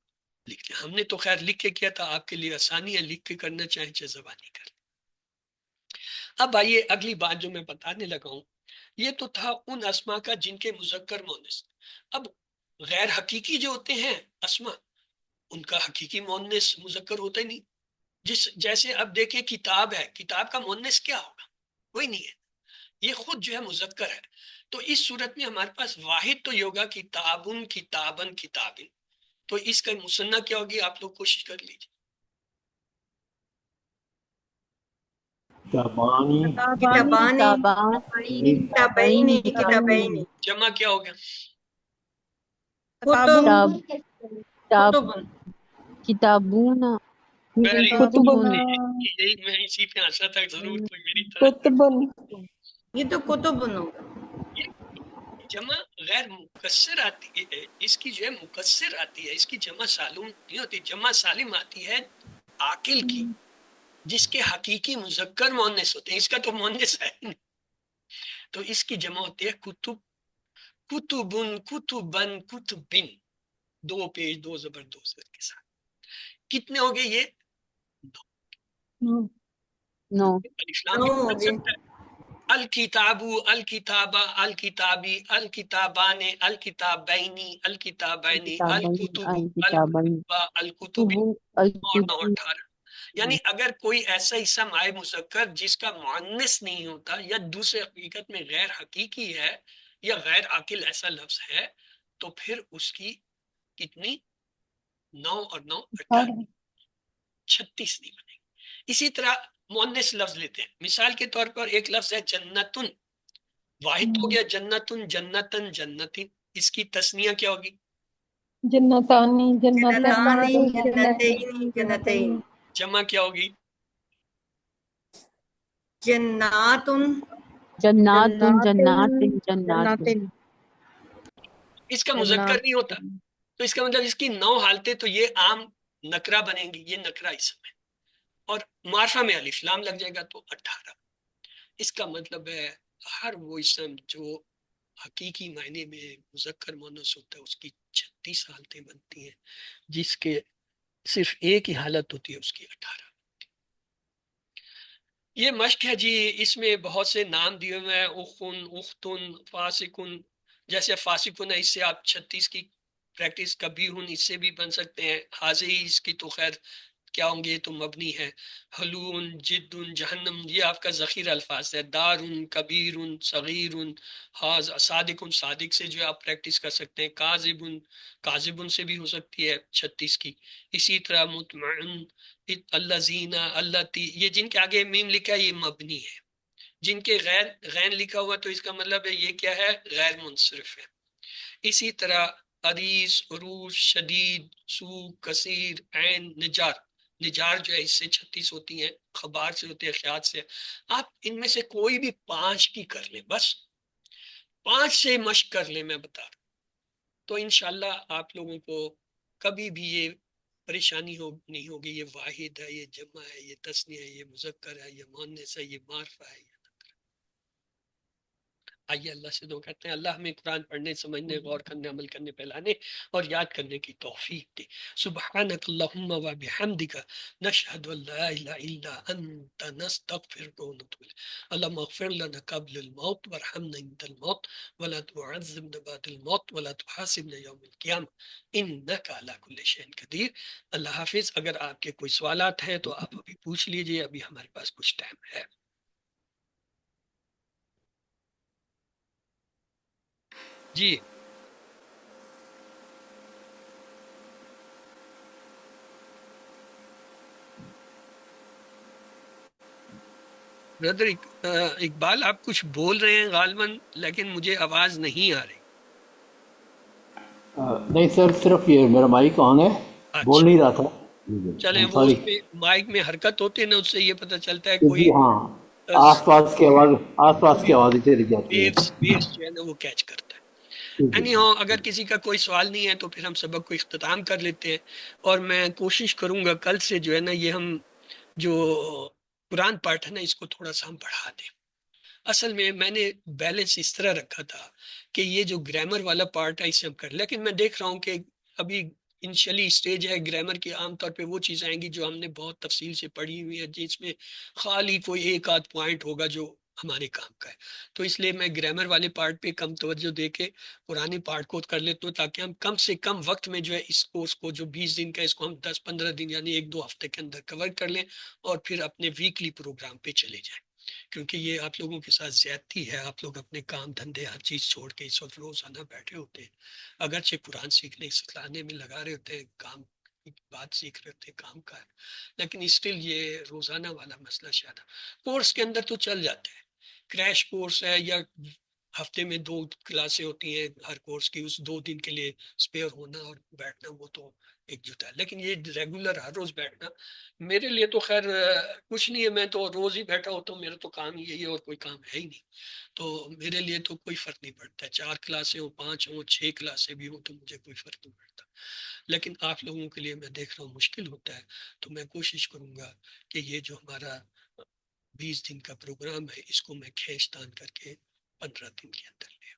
لکھ لیں۔ ہم نے تو خیر لکھ کے کیا تھا، آپ کے لیے آسانی ہے، لکھ کے کرنا چاہیں چاہے زبانی کر لیں۔ اب آئیے اگلی بات جو میں بتانے لگا ہوں، یہ تو تھا ان اسما کا جن کے مذکر مؤنث۔ اب غیر حقیقی جو ہوتے ہیں اسما، ان کا حقیقی مؤنث مذکر ہوتا ہی نہیں۔ جیسے اب دیکھیں کتاب ہے، کتاب کا مؤنث کیا ہوگا؟ کوئی نہیں ہے، یہ خود جو ہے مذکر ہے. تو اس صورت میں ہمارے پاس واحد تو یہ ہوگا کتابن کتابن کتابن. تو اس کا مثنیٰ کیا ہوگی؟ آپ لوگ کوشش کر لیجیے. کتابانی کتابانی کتابانی کتابین کتابین جمع کیا ہوگا؟ کتب کتاب کتب کتابون Very good. کتبن یہی میں اسی پہ آشا تھا ضرور کوئی میری طرح کتبن یہ تو کتب ہوگا. جمع غیر مکسر آتی ہے. اس کی جو ہے مکسر آتی ہے، اس کی جمع سالم نہیں ہوتی. جمع سالم آتی ہے عاقل کی، جس کے حقیقی مذکر مؤنث ہوتے ہیں. اس کا تو مؤنث ہے نہیں. تو اس کی جمع ہوتی ہے کتب، کتبن کتبن کتبن. 2 پیج 2 زبر 2 زبر کے ساتھ. کتنے ہو گئے یہ؟ نو اسلام نو بھی ہو بن گئے. سکتا ہے. الکتاب الکتابہ الکتابان الکتابان الکتابینی الکتابینی الکتب الکتابین الکتبہ الکتب. اور 9 الکتب 18. یعنی اگر کوئی ایسا اسم آئے مذکر جس کا مؤنث نہیں ہوتا یا دوسرے حقیقت میں غیر حقیقی ہے یا غیر عاقل ایسا لفظ ہے تو پھر اس کی کتنی؟ 9 اور 9 18 36 نہیں بنے گی. اسی طرح مؤنث لفظ لیتے ہیں. مثال کے طور پر ایک لفظ ہے جنتن. واحد ہو گیا جنتن جنتن جنتن. اس کی تسنیہ کیا ہوگی؟ جنتانی جنتانی جنتین جنتین جنتین. جمع کیا ہوگی؟ جنات جنات جنات جنات اس کا مذکر نہیں ہوتا تو اس کا مطلب اس کی 9 حالتیں تو یہ عام نکرہ بنیں گی. یہ نکرہ اسم ہے. اور معرفہ میں الف لام لگ جائے گا تو 18. اس کا مطلب ہے ہر وہ اسم جو حقیقی معنی میں مذکر مؤنث ہوتا ہے اس کی 36 حالتیں بنتی ہیں، جس کے صرف ایک ہی حالت ہوتی ہے اس کی 18. یہ مشق ہے جی. اس میں بہت سے نام دیے ہوئے ہیں، اخن اختن فاسقن. جیسے فاسقن ہے، اس سے آپ 36 کی پریکٹس کبھی ہن اس سے بھی بن سکتے ہیں. حاضی اس کی تو خیر کیا ہوں گے تو مبنی ہے. حلون جدن جہنم یہ آپ کا ذخیرہ الفاظ ہے. دارن کبیرن صغیرن. حاض صادقن صادق سے جو آپ پریکٹس کر سکتے ہیں. کاذبن کاذبن سے بھی ہو سکتی ہے 36 کی. اسی طرح مطمئن اللہ زینہ اللہ تی. یہ جن کے آگے میم لکھا ہے یہ مبنی ہے. جن کے غین لکھا ہوا تو اس کا مطلب ہے یہ کیا ہے؟ غیر منصرف ہے. اسی طرح عریس عروج شدید سو کثیر عین نجار. نجار جو ہے اس سے 36 ہوتی ہیں، خبار سے ہوتے ہیں، خیات سے. آپ ان میں سے کوئی بھی 5 کی کر لیں، بس 5 سے مشق کر لیں. میں بتا رہا ہوں تو انشاءاللہ آپ لوگوں کو کبھی بھی یہ پریشانی نہیں ہوگی. یہ واحد ہے، یہ جمع ہے، یہ تثنیہ ہے، یہ مذکر ہے، یہ مؤنث ہے، یہ معرفہ ہے. آئیے اللہ سے دعا کرتے ہیں اللہ ہمیں قرآن پڑھنے سمجھنے غور کرنے عمل کرنے پھیلانے اور یاد کرنے کی توفیق دے. سبحانک اللہم و بحمدک نشہد ان لا الہ الا انت نستغفرک و نتوب الیک. اللہم اغفر لنا قبل الموت وارحمنا عند الموت ولا تعذبنا بعد الموت ولا تحاسبنا یوم القیامہ انک علی کل شیء قدیر. اللہ حافظ. اگر آپ کے کوئی سوالات ہیں تو آپ ابھی پوچھ لیجئے، ابھی ہمارے پاس کچھ ٹائم ہے. جی بردر اقبال آپ کچھ بول رہے ہیں غالباً، لیکن مجھے آواز نہیں آ رہی. نہیں سر، صرف یہ میرا مائک آن ہے، بول اچھا نہیں رہا تھا. چلیں، وہ سوری اس پہ مائک میں حرکت ہوتی ہے نا، اس سے یہ پتہ چلتا ہے جی. کوئی ہاں، آس پاس کی آوازیں چلی جاتی ہے. ویوز جو ہے نا وہ کیچ کرتا ہے. اینی ہاں، اگر کسی کا کوئی سوال نہیں ہے تو پھر ہم سبق کو اختتام کر لیتے ہیں. اور میں کوشش کروں گا کل سے جو ہے نا یہ ہم جو قرآن پاٹھ ہے نا اس کو تھوڑا سا ہم بڑھا دیں. اصل میں نے بیلنس اس طرح رکھا تھا کہ یہ جو گرامر والا پارٹ ہے اسے ہم کر، لیکن میں دیکھ رہا ہوں کہ ابھی انشلی اسٹیج ہے گرامر کی. عام طور پہ وہ چیزیں آئیں گی جو ہم نے بہت تفصیل سے پڑھی ہوئی ہے، جس میں خالی کوئی ایک آدھ پوائنٹ ہوگا جو ہمارے کام کا ہے. تو اس لیے میں گرامر والے پارٹ پہ کم توجہ دے کے پرانی پارٹ کو کر لیتا ہوں، تاکہ ہم کم سے کم وقت میں جو ہے اس کورس کو جو 20 دن کا اس کو ہم 10-15 دن یعنی 1-2 ہفتے کے اندر کور کر لیں اور پھر اپنے ویکلی پروگرام پہ چلے جائیں. کیونکہ یہ آپ لوگوں کے ساتھ زیادتی ہے. آپ لوگ اپنے کام دھندے ہر چیز چھوڑ کے اس وقت روزانہ بیٹھے ہوتے ہیں. اگرچہ قرآن سیکھنے سکھلانے میں لگا رہے ہوتے ہیں، کام بات سیکھ رہے ہوتے ہیں، کام کا، لیکن اسٹل یہ روزانہ والا مسئلہ شاید کورس کے اندر تو چل جاتا ہے. کریش کورس ہے یا ہفتے میں 2 کلاسیں ہوتی ہیں ہر کورس کی، اس 2 دن کے لیے اسپیئر ہونا اور بیٹھنا وہ تو ایک جتا ہے. لیکن یہ ریگولر ہر روز بیٹھنا میرے لیے تو خیر کچھ نہیں ہے. میں تو روز ہی بیٹھا ہوتا ہوں، میرا تو کام یہی ہے اور کوئی کام ہے ہی نہیں. تو میرے لیے تو کوئی فرق نہیں پڑتا. 4 کلاسیں ہوں، 5 ہوں، 6 کلاسیں بھی ہوں، تو مجھے کوئی فرق نہیں پڑتا. لیکن آپ لوگوں کے لیے میں دیکھ رہا ہوں مشکل ہوتا ہے. تو میں کوشش کروں گا کہ یہ جو ہمارا 20 دن کا پروگرام ہے اس کو میں کھینچ تان کر کے 15 دن کے اندر لے.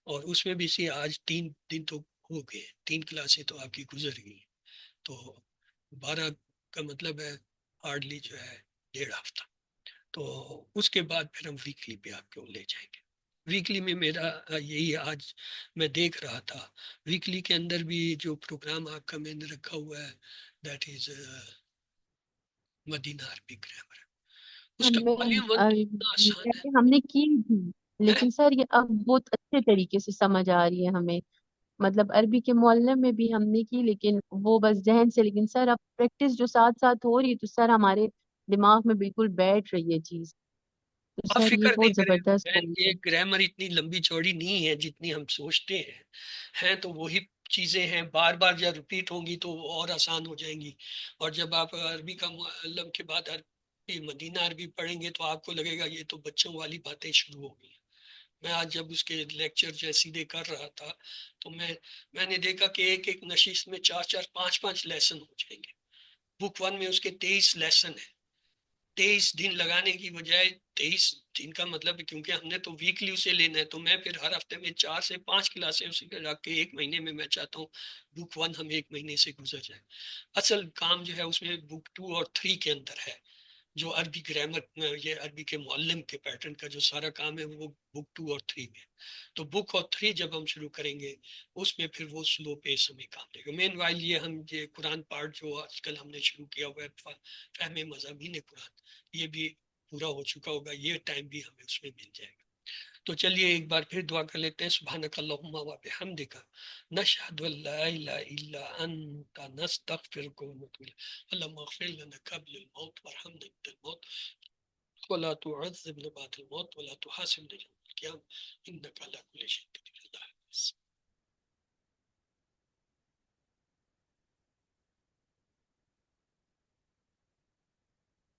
اور اس میں بھی آج 3 دن تو ہو گئے، 3 کلاسیں تو آپ کی گزر گئی. تو 12 کا مطلب ہے ہارڈلی جو ہے 1.5 ہفتہ. تو اس کے بعد پھر ہم ویکلی پہ آپ کو لے جائیں گے. ویکلی میں میرا یہی آج میں دیکھ رہا تھا، ویکلی کے اندر بھی جو پروگرام آپ کا میں نے رکھا ہوا ہے دیٹ از مدینہ عربی گرامر. اس کا ہمیں والیوم 1 تو اتنا آسان ہے. ہم نے کی تھی، ہیں؟ لیکن سر یہ اب بہت اچھے طریقے سے سمجھ آ رہی ہے ہمیں. مطلب عربی کے معلم میں بھی ہم نے کی، لیکن وہ بس ذہن سے. لیکن سر اب پریکٹس جو ساتھ ساتھ ہو رہی ہے تو سر ہمارے دماغ میں بالکل بیٹھ رہی ہے چیز. تو آپ سر یہ فکر نہیں بہت کریں زبردست ہو بہن، رہی یہ ہے. گرامر اتنی لمبی چوڑی نہیں ہے جتنی ہم سوچتے ہیں. ہیں تو وہی چیزیں ہیں، بار بار جب ریپیٹ ہوں گی تو اور آسان ہو جائیں گی. اور جب آپ عربی کا معلم کے بعد عربی مدینہ عربی پڑھیں گے تو آپ کو لگے گا یہ تو بچوں والی باتیں شروع ہو گئی. میں آج جب اس کے لیکچر جو سیدھے کر رہا تھا تو میں نے دیکھا کہ ایک ایک نشست میں 4 5 لیسن ہو جائیں گے. بک 1 میں اس کے 23 لیسن ہیں. 23 دن لگانے کی بجائے 23 دن کا مطلب ہے کیونکہ ہم نے تو ویکلی اسے لینا ہے. تو میں پھر ہر ہفتے میں 4 سے 5 کلاسیں اسی کے رکھ کے 1 مہینے میں چاہتا ہوں بک 1 ہم 1 مہینے سے گزر جائے. اصل کام جو ہے اس میں بک 2 اور 3 کے اندر ہے. جو عربی گرامر یہ عربی کے معلم کے پیٹرن کا جو سارا کام ہے وہ بک 2 اور 3 میں. تو بک اور 3 جب ہم شروع کریں گے اس میں پھر وہ سلو پیس ہمیں کام دے گا. مین وائل یہ قرآن پارٹ جو آج کل ہم نے شروع کیا ہوا ہے فہم مضامین قرآن، یہ بھی پورا ہو چکا ہوگا. یہ ٹائم بھی ہمیں اس میں مل جائے گا. تو چلیے ایک بار پھر دعا کر لیتے ہیں. سبحانک اللہم و بحمدک نشہد ان لا الہ الا انت نستغفرک ونتوب الیک. اللہم اغفر لنا قبل الموت وارحمنا عند الموت ولا تعذبنا بعد الموت ولا تحاسبنا يوم القيامة انك على كل شيء قدير. اللہ حافظ.